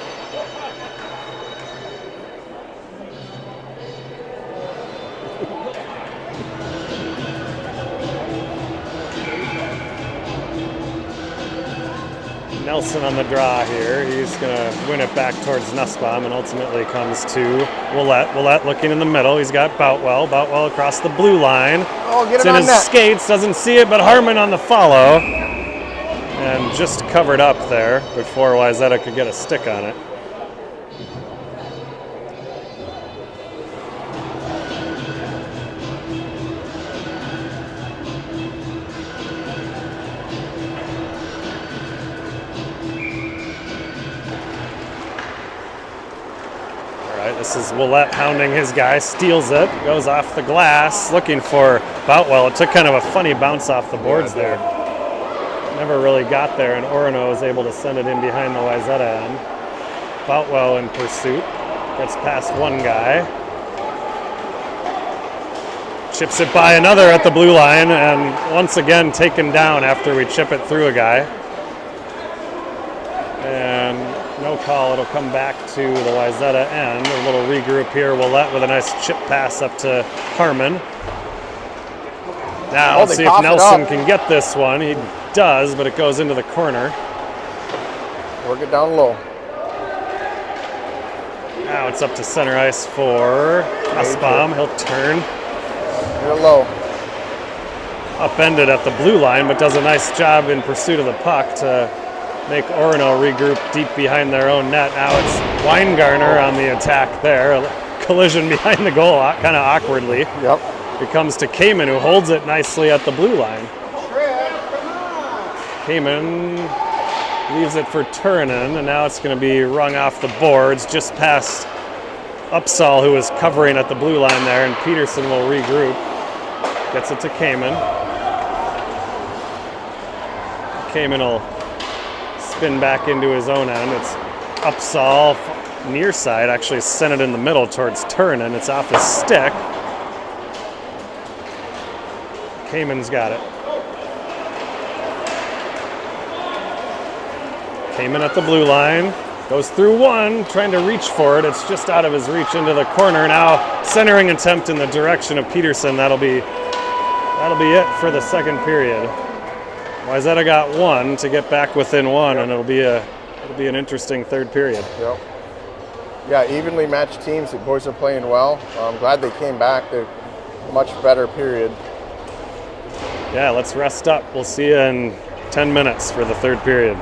Nelson on the draw here. He's going to win it back towards Nussbaum and ultimately comes to Willett. Willett looking in the middle. He's got Boutwell. Boutwell across the blue line. It's in his skates. Doesn't see it, but Harmon on the follow. And just covered up there before Wayzata could get a stick on it. This is Willett hounding his guy, steals it, goes off the glass, looking for Boutwell. It took kind of a funny bounce off the boards there. Never really got there, and Orono was able to send it in behind the Wayzata end. Boutwell in pursuit, gets past one guy. Chips it by another at the blue line, and once again taken down after we chip it through a guy. And no call. It'll come back to the Wayzata end. A little regroup here. Willette with a nice chip pass up to Harmon. Now let's see if Nelson can get this one. He does, but it goes into the corner. Work it down low. Now it's up to center ice for Nussbaum. He'll turn. Get it low. Upended at the blue line, but does a nice job in pursuit of the puck to make Orono regroup deep behind their own net. Now it's Weingartner on the attack there. A collision behind the goal, kind of awkwardly. Yep. It comes to Kamen, who holds it nicely at the blue line. Kamen leaves it for Turunen, and now it's going to be rung off the boards just past Upsall, who was covering at the blue line there, and Peterson will regroup. Gets it to Kamen. Kamen will spin back into his own end. It's Upsall near side, actually sent it in the middle towards Turunen. It's off his stick. Kamen's got it. Kamen at the blue line, goes through one, trying to reach for it. It's just out of his reach into the corner. Now centering attempt in the direction of Peterson. That'll be it for the second period. Wayzata got one to get back within one, and it'll be an interesting third period. Yep. Yeah, evenly matched teams. The boys are playing well. I'm glad they came back. They're much better period. Yeah, let's rest up. We'll see you in 10 minutes for the third period.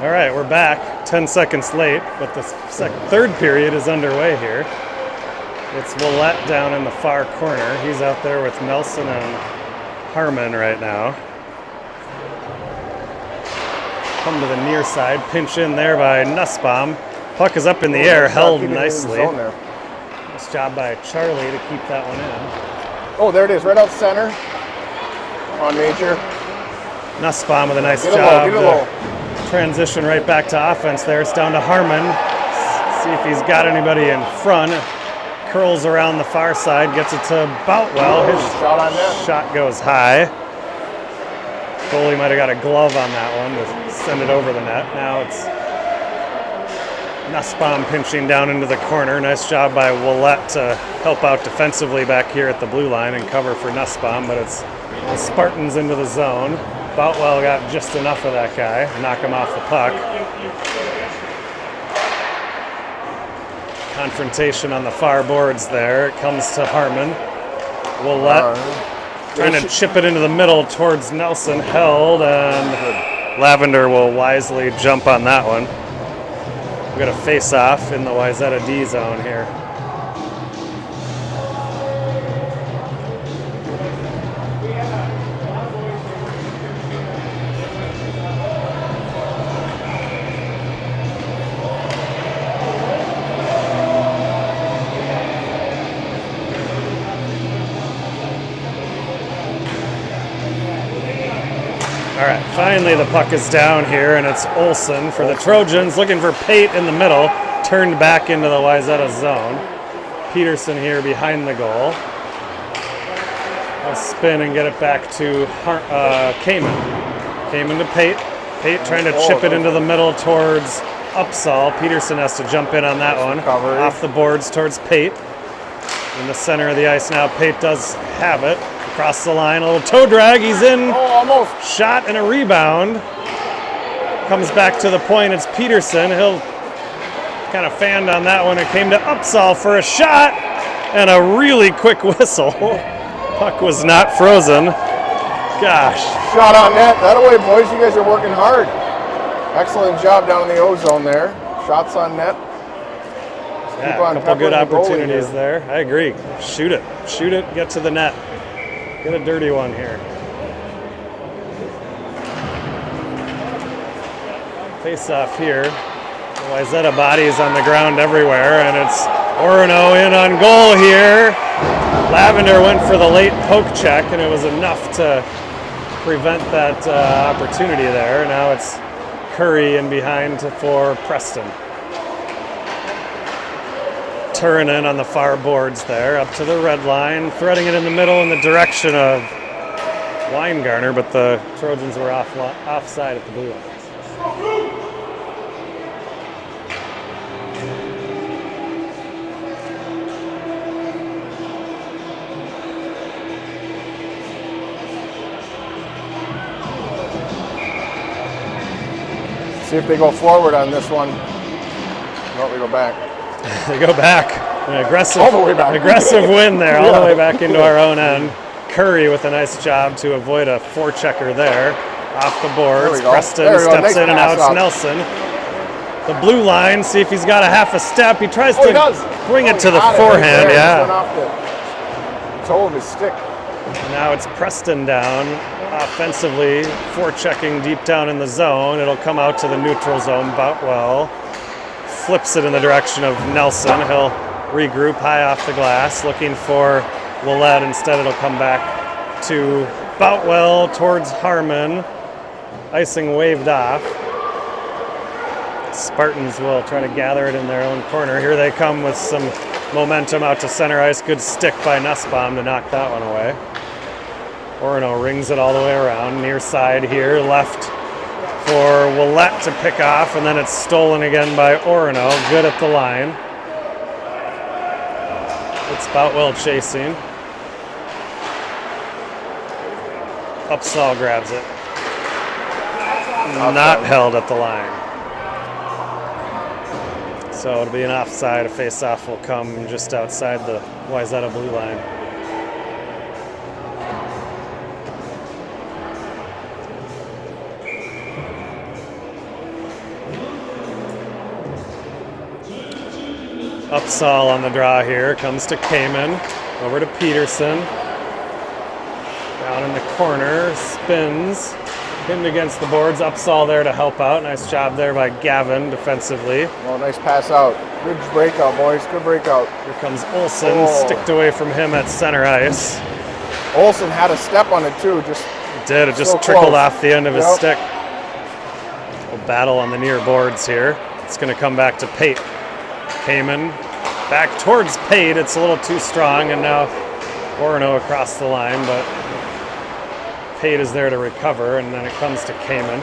All right, we're back. 10 seconds late, but the third period is underway here. It's Willett down in the far corner. He's out there with Nelson and Harmon right now. Come to the near side, pinch in there by Nussbaum. Puck is up in the air, held nicely. Nice job by Charlie to keep that one in. Oh, there it is, right out center. Come on, Major. Nussbaum with a nice Get job. Get it low. Transition right back to offense there. It's down to Harmon. See if he's got anybody in front. Curls around the far side, gets it to Boutwell. His shot on net. Shot goes high. Goalie might have got a glove on that one to send it over the net. Now it's Nussbaum pinching down into the corner. Nice job by Willett to help out defensively back here at the blue line and cover for Nussbaum, but it's the Spartans into the zone. Boutwell got just enough of that guy, knock him off the puck. Confrontation on the far boards there. It comes to Harmon. Willett trying to chip it into the middle towards Nelson. Held, and Lavender will wisely jump on that one. We've got a face-off in the Wayzata D zone here. All right, finally the puck is down here, and it's Olsen for the Trojans, looking for Pate in the middle, turned back into the Wayzata zone. Peterson here behind the goal. I'll spin and get it back to Kamen. Kamen to Pate. Pate trying to chip it into the middle towards Upsall. Peterson has to jump in on that one. Off the boards towards Pate. In the center of the ice now, Pate does have it. Across the line, a little toe drag, he's in. Almost. Shot and a rebound. Comes back to the point, it's Peterson. He'll kind of fanned on that one. It came to Upsall for a shot and a really quick whistle. Puck was not frozen. Gosh. Shot on net. That away, boys. You guys are working hard. Excellent job down in the O-zone there. Shots on net. Yeah, a couple good opportunities there. I agree. Shoot it. Shoot it. Get to the net. Get a dirty one here. Face off here. The Wayzata body is on the ground everywhere, and it's Orono in on goal here. Lavender went for the late poke check, and it was enough to prevent that opportunity there. Now it's Curry in behind for Preston. Turunen on the far boards there, up to the red line, threading it in the middle in the direction of Weingartner, but the Trojans were offside at the blue line. See if they go forward on this one. No, we go back. They go back. An aggressive, all the way back. Aggressive win there, all the way back into our own end. Curry with a nice job to avoid a forechecker there. Off the boards. Preston steps in, and now it's Nelson. The blue line, see if he's got a half a step. He tries to bring it to the forehand. Yeah. Went off the toe of his stick. Now it's Preston down offensively, forechecking deep down in the zone. It'll come out to the neutral zone. Boutwell flips it in the direction of Nelson. He'll regroup high off the glass, looking for Willett. Instead, it'll come back to Boutwell towards Harmon. Icing waved off. Spartans will try to gather it in their own corner. Here they come with some momentum out to center ice. Good stick by Nussbaum to knock that one away. Orono rings it all the way around. Near side here, left for Willett to pick off, and then it's stolen again by Orono. Good at the line. It's Boutwell chasing. Upsall grabs it. Not held at the line. So it'll be an offside. A face-off will come just outside the Wayzata blue line. Upsall on the draw here. Comes to Kamen. Over to Peterson. Down in the corner. Spins. Pinned against the boards. Upsall there to help out. Nice job there by Gavin defensively. Oh, nice pass out. Good breakout, boys. Good breakout. Here comes Olsen. Sticked away from him at center ice. Olsen had a step on it too. It just trickled off the end of his stick. A battle on the near boards here. It's going to come back to Pate. Kamen back towards Pate. It's a little too strong, and now Orono across the line, but Pate is there to recover, and then it comes to Kamen.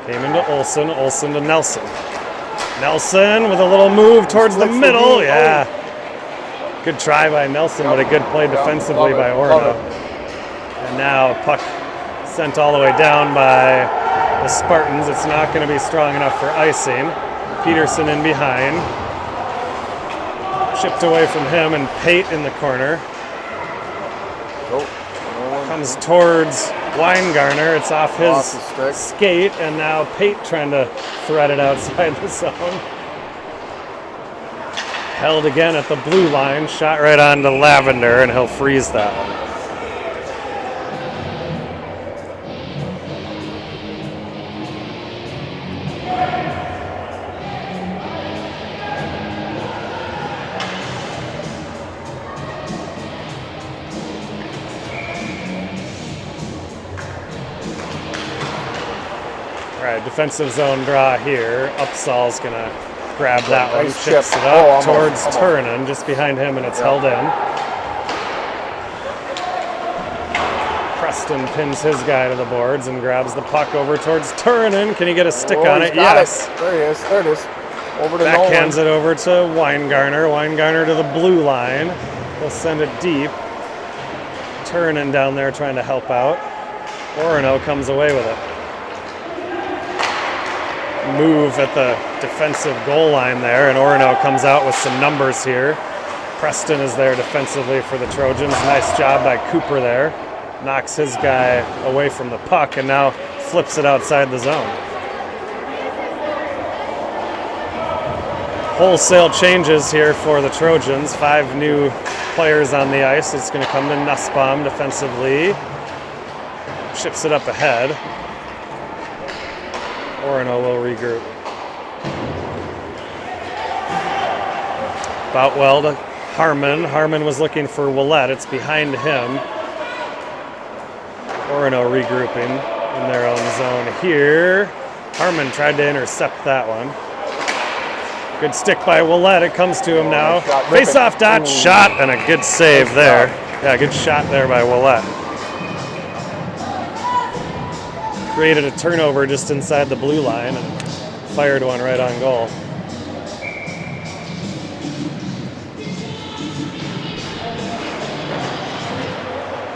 Kamen to Olsen. Olsen to Nelson. Nelson with a little move towards the middle. Yeah. Good try by Nelson, but a good play defensively by Orono. And now puck sent all the way down by the Spartans. It's not going to be strong enough for icing. Peterson in behind. Chipped away from him, and Pate in the corner. Comes towards Weingartner. It's off his skate, and now Pate trying to thread it outside the zone. Held again at the blue line. Shot right on to Lavender, and he'll freeze that one. All right, defensive zone draw here. Upsall's going to grab that one, chips it up towards Turunen, just behind him, and it's held in. Preston pins his guy to the boards and grabs the puck over towards Turunen. Can he get a stick on it? Yes. There he is. There it is. Over to Backhands it over to Weingarner. Weingarner to the blue line. He'll send it deep. Turunen down there trying to help out. Orono comes away with it. Move at the defensive goal line there, and Orono comes out with some numbers here. Preston is there defensively for the Trojans. Nice job by Cooper there. Knocks his guy away from the puck and now flips it outside the zone. Wholesale changes here for the Trojans. 5 new players on the ice. It's going to come to Nussbaum defensively. Ships it up ahead. Orono will regroup. Boutwell to Harmon. Harmon was looking for Willette. It's behind him. Orono regrouping in their own zone here. Harmon tried to intercept that one. Good stick by Willette. It comes to him now. Face-off dot shot, and a good save there. Yeah, good shot there by Willette. Created a turnover just inside the blue line and fired one right on goal.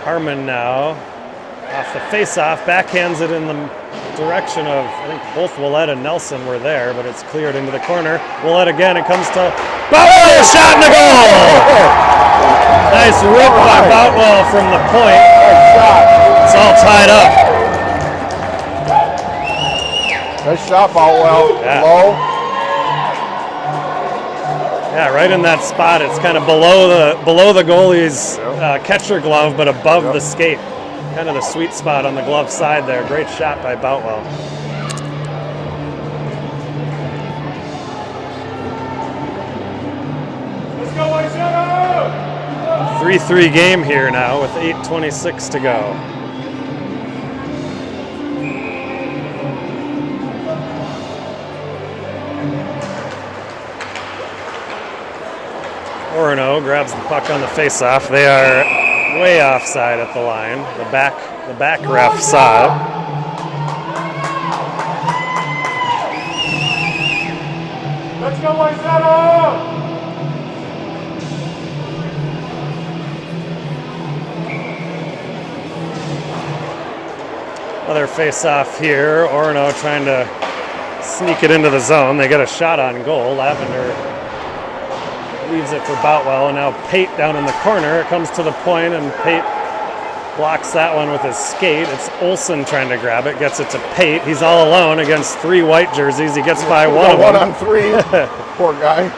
Harmon now off the face-off, backhands it in the direction of, I think both Willette and Nelson were there, but it's cleared into the corner. Willette again, it comes to Boutwell, shot in the goal! Nice rip by Boutwell from the point. It's all tied up. Nice shot, Boutwell. Yeah. Low. Yeah, right in that spot. It's kind of below the goalie's catcher glove, but above the skate. Kind of the sweet spot on the glove side there. Great shot by Boutwell. Let's go, Wayzata! 3-3 game here now with 8:26 to go. Orono grabs the puck on the face-off. They are way offside at the line. The back ref saw it. Let's go, Wayzata! Another face-off here. Orono trying to sneak it into the zone. They get a shot on goal. Lavender leaves it for Boutwell, and now Pate down in the corner. It comes to the point, and Pate blocks that one with his skate. It's Olsen trying to grab it, gets it to Pate. He's all alone against 3 white jerseys. He gets by one of them. 1 on 3. Poor guy.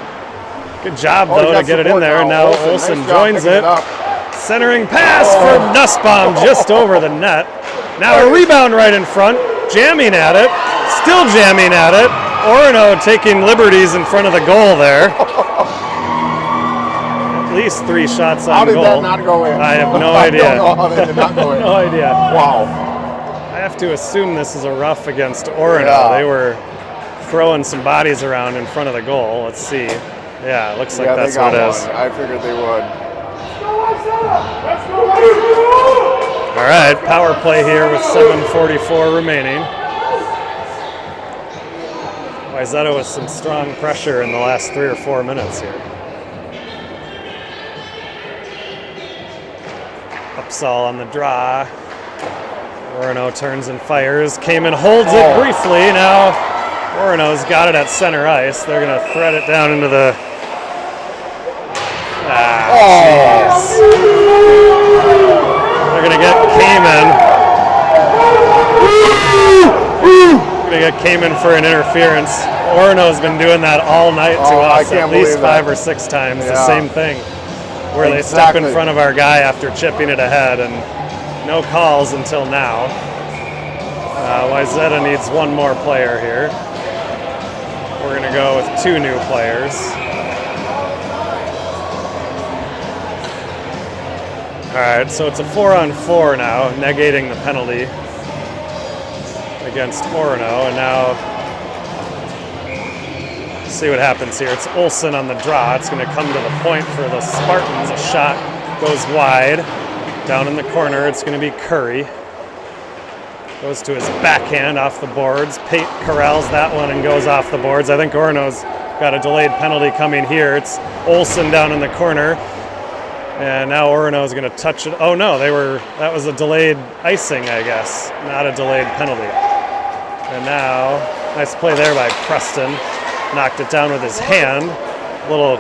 Good job, Oh, he though, got to get it in support there. Now Olsen Nice job joins picking it. up. Centering pass for Nussbaum just over the net. Now a rebound right in front. Jamming at it. Still jamming at it. Orono taking liberties in front of the goal there. At least 3 shots on goal. How did that not go in? I have no idea. I don't know how they did not go in. No idea. Wow. I have to assume this is a rough against Orono. Yeah. They were throwing some bodies around in front of the goal. Let's see. Yeah, it looks like that's what it is. I figured they would. All right, power play here with 7:44 remaining. Wayzata with some strong pressure in the last 3 or 4 minutes here. Upsall on the draw. Orono turns and fires. Kamen holds it briefly. Now Orono's got it at center ice. They're going to thread it down into the... jeez. They're going to get Kamen. Going to get Kamen for an interference. Orono's been doing that all night to us, at least 5 or 6 times. The same thing, where they step in front of our guy after chipping it ahead, and no calls until now. Wayzata needs 1 more player here. We're going to go with 2 new players. All right, so it's a 4-on-4 now, negating the penalty against Orono, and now see what happens here. It's Olsen on the draw. It's going to come to the point for the Spartans. A shot goes wide. Down in the corner, it's going to be Curry. Goes to his backhand off the boards. Pate corrals that one and goes off the boards. I think Orono's got a delayed penalty coming here. It's Olsen down in the corner. And now Orono's going to touch it. Oh no, that was a delayed icing, I guess, not a delayed penalty. And now, nice play there by Preston. Knocked it down with his hand. Little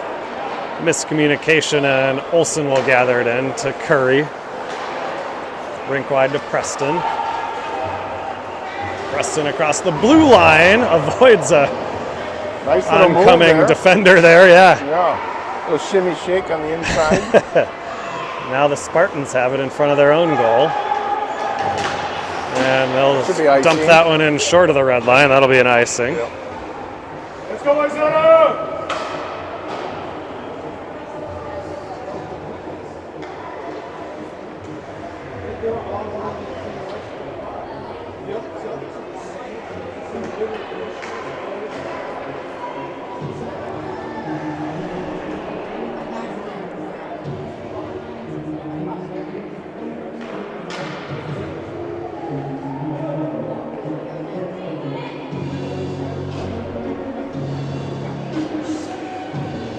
miscommunication, and Olsen will gather it in to Curry. Rink wide to Preston. Preston across the blue line, avoids a nice oncoming defender there, yeah. Yeah, a little shimmy shake on the inside. Now the Spartans have it in front of their own goal. And they'll dump that one in short of the red line. That'll be an icing. Yep. Let's go, Wayzata!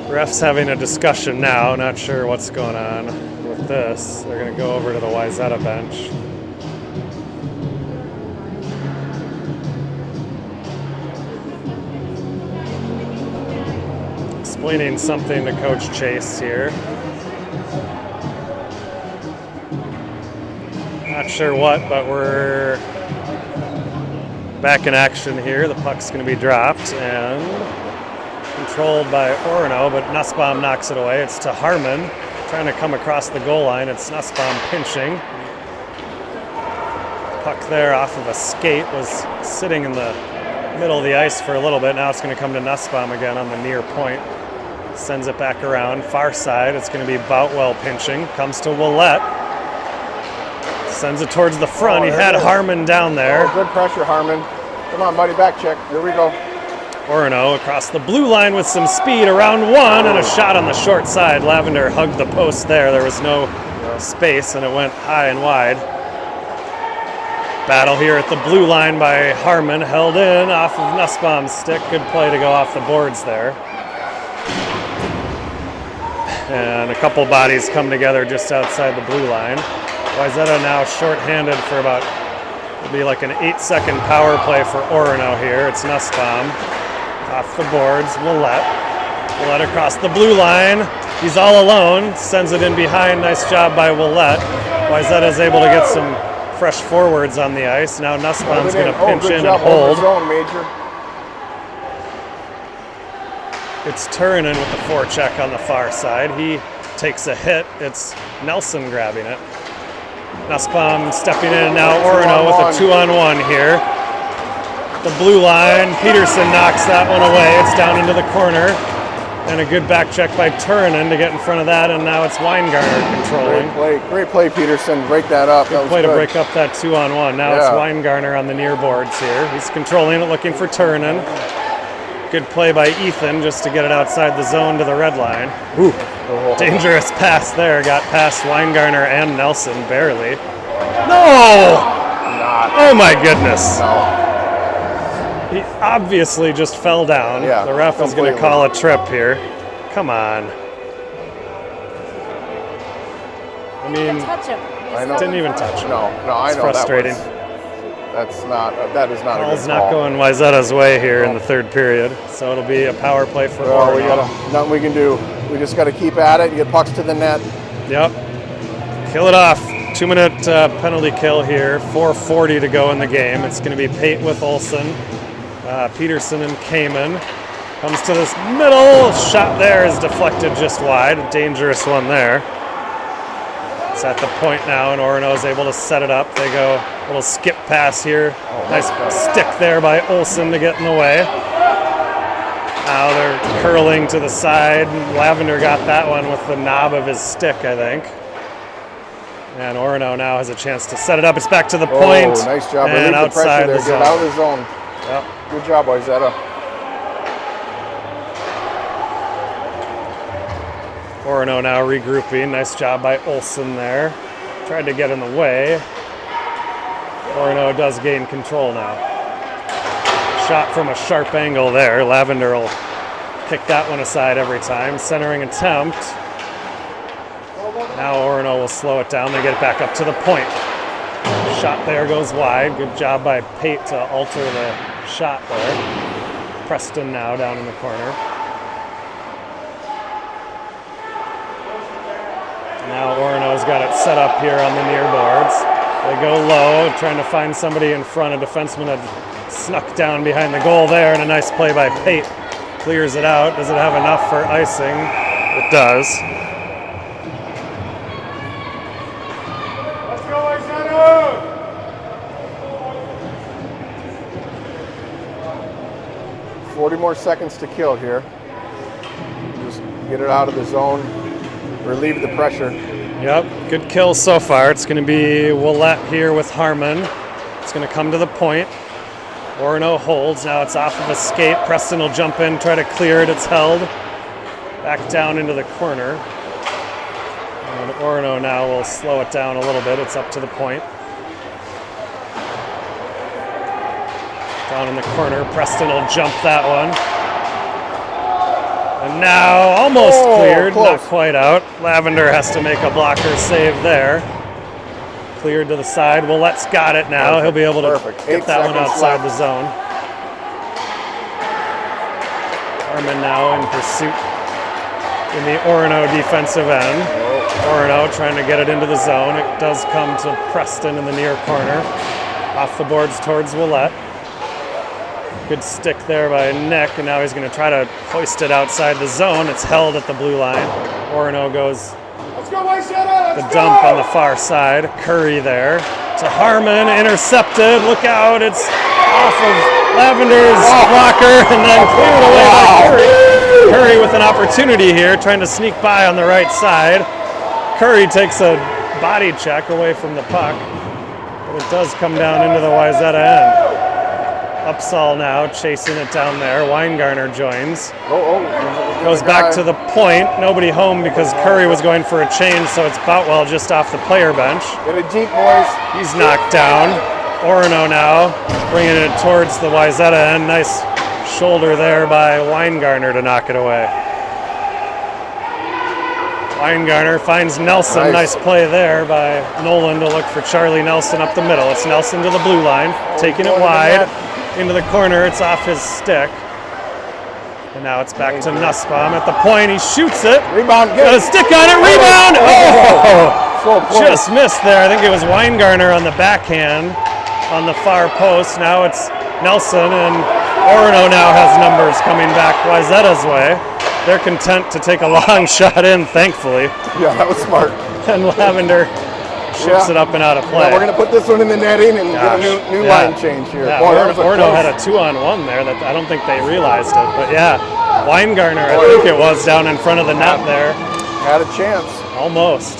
Ref's having a discussion now, not sure what's going on with this. They're going to go over to the Wayzata bench. Explaining something to Coach Chase here. Not sure what, but we're back in action here. The puck's going to be dropped and controlled by Orono, but Nussbaum knocks it away. It's to Harmon, trying to come across the goal line. It's Nussbaum pinching. Puck there off of a skate, was sitting in the middle of the ice for a little bit. Now it's going to come to Nussbaum again on the near point. Sends it back around. Far side, it's going to be Boutwell pinching. Comes to Willette. Sends it towards the front. He had Harmon down there. Good pressure, Harmon. Come on, buddy, back check. Here we go. Orono across the blue line with some speed around one, and a shot on the short side. Lavender hugged the post there. There was no space, and it went high and wide. Battle here at the blue line by Harmon, held in off of Nussbaum's stick. Good play to go off the boards there. And a couple bodies come together just outside the blue line. Wayzata now shorthanded for about, it'll be like an 8-second power play for Orono here. It's Nussbaum. Off the boards, Willette. Willette across the blue line. He's all alone. Sends it in behind. Nice job by Willette. Wayzata is able to get some fresh forwards on the ice. Now Nussbaum's going to pinch in and hold. It's Turunen with the forecheck on the far side. He takes a hit. It's Nelson grabbing it. Nussbaum stepping in, and now Orono with a 2-on-1 here. The blue line, Peterson knocks that one away. It's down into the corner. And a good back check by Turunen to get in front of that, and now it's Weingartner controlling. Great play, Peterson. Break that up. Good play to break up that 2-on-1. Now it's Weingartner on the near boards here. He's controlling it, looking for Turunen. Good play by Ethan just to get it outside the zone to the red line. Ooh, dangerous pass there. Got past Weingartner and Nelson, barely. No! Oh my goodness. No. He obviously just fell down. Yeah, the ref is going to call a trip here. Come on. I mean, touch him. I know. Didn't even touch him. No, I it's know. frustrating. That is not a good call. Ball's not going Wayzata's way here in the third period, so it'll be a power play for Orono. Nothing we can do. We just got to keep at it and get pucks to the net. Yep. Kill it off. 2-minute penalty kill here. 4:40 to go in the game. It's going to be Pate with Olsen. Peterson and Kamen. Comes to this middle. Shot there is deflected just wide. A dangerous one there. It's at the point now, and Orono is able to set it up. They go a little skip pass here. Nice stick there by Olsen to get in the way. Now they're curling to the side. Lavender got that one with the knob of his stick, I think. And Orono now has a chance to set it up. It's back to the point. Oh, nice job. And Relieve the pressure outside there. the Get zone. out of the zone. Yep. Good job, Wayzata. Orono now regrouping. Nice job by Olsen there. Tried to get in the way. Orono does gain control now. Shot from a sharp angle there. Lavender will kick that one aside every time. Centering attempt. Now Orono will slow it down. They get it back up to the point. Shot there goes wide. Good job by Pate to alter the shot there. Preston now down in the corner. Now Orono's got it set up here on the near boards. They go low, trying to find somebody in front. A defenseman had snuck down behind the goal there, and a nice play by Pate. Clears it out. Does it have enough for icing? It does. Let's go, Wayzata! 40 more seconds to kill here. Just get it out of the zone. Relieve the pressure. Yep, good kill so far. It's going to be Willette here with Harmon. It's going to come to the point. Orono holds. Now it's off of a skate. Preston will jump in, try to clear it. It's held. Back down into the corner. And Orono now will slow it down a little bit. It's up to the point. Down in the corner. Preston will jump that one. And now almost cleared, close. not quite out. Lavender has to make a blocker save there. Cleared to the side. Willette's got it now. Perfect. He'll be able to Get get that one outside left. the zone. Harmon now in pursuit in the Orono defensive end. Orono trying to get it into the zone. It does come to Preston in the near corner. Off the boards towards Willette. Good stick there by Nick, and now he's going to try to hoist it outside the zone. It's held at the blue line. Orono goes Let's go, Wayzata! the dump on the far side. Curry there to Harmon, intercepted. Look out, it's off of Lavender's blocker and then cleared away by Curry. Curry with an opportunity here, trying to sneak by on the right side. Curry takes a body check away from the puck, but it does come down into the Wayzata end. Upsall now chasing it down there. Weingartner joins. Goes back to the point. Nobody home because Curry was going for a change, so it's Boutwell just off the player bench. Get it deep, boys. He's knocked down. Orono now bringing it towards the Wayzata end. Nice shoulder there by Weingartner to knock it away. Weingartner finds Nelson. Nice play there by Nolan to look for Charlie Nelson up the middle. It's Nelson to the blue line, taking it wide. Into the corner, it's off his stick. And now it's back to Nussbaum at the point. He shoots it. Rebound, Got a stick on it. Rebound! Oh! So close. Just missed there. I think it was Weingartner on the backhand on the far post. Now it's Nelson, and Orono now has numbers coming back Wayzata's way. they're content to take a long shot in, thankfully. Yeah, that was smart. And Lavender ships it up and out of play. Well, we're going to put this one in the netting and Gosh, get a new yeah. line change here. Yeah, Boy, that was a Orono close- had a 2-on-1 there that I don't think they realized it. But yeah, Weingartner, I think it was down in front of the net there. Had a chance. Almost.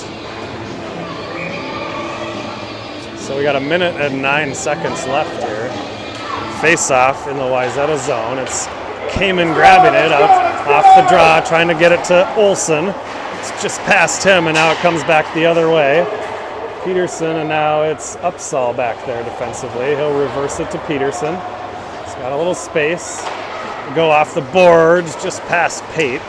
So we got 1 minute and 9 seconds left here. Face off in the Wayzata zone. It's Kamen grabbing it out off the draw, trying to get it to Olsen. It's just past him, and now it comes back the other way. Peterson, and now it's Upsall back there defensively. He'll reverse it to Peterson. He's got a little space. Go off the boards, just past Pate.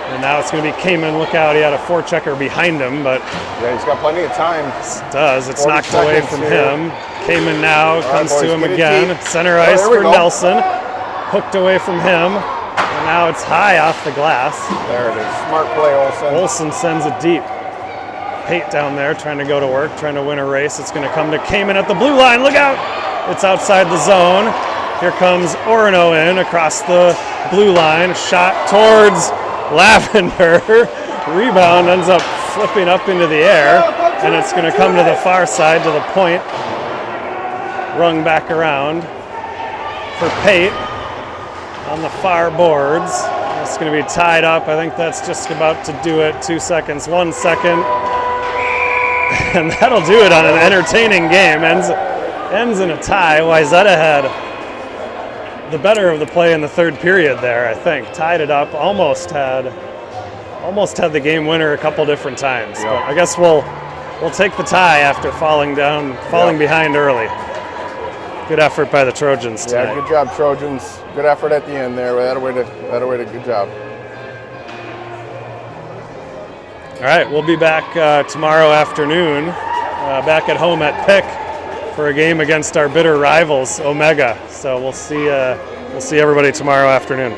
And now it's going to be Kamen. Look out, he had a forechecker behind him, but Yeah, he's got plenty of time. it does. It's 40 knocked away seconds from here. him. Kamen now comes boys, to him get it again. deep. Center Oh, ice there we for go. Nelson. Hooked away from him. And now it's high off the glass. There it is. Smart play, Olsen. Olsen sends it deep. Pate down there trying to go to work, trying to win a race. It's going to come to Kamen at the blue line. Look out! It's outside the zone. Here comes Orono in across the blue line. Shot towards Lavender. Rebound ends up flipping up into the air, and it's going to come to the far side to the point. Rung back around for Pate on the far boards. It's going to be tied up. I think that's just about to do it. 2 seconds, 1 second. And that'll do it on an entertaining game. Ends in a tie. Wayzata had the better of the play in the third period there, I think. Tied it up, almost had the game winner a couple different times. Yeah. But I guess we'll take the tie after falling behind early. Good effort by the Trojans tonight. Yeah, good job, Trojans. Good effort at the end there. That way to good job. All right, we'll be back tomorrow afternoon, back at home at Pick for a game against our bitter rivals, Omega. So we'll see everybody tomorrow afternoon.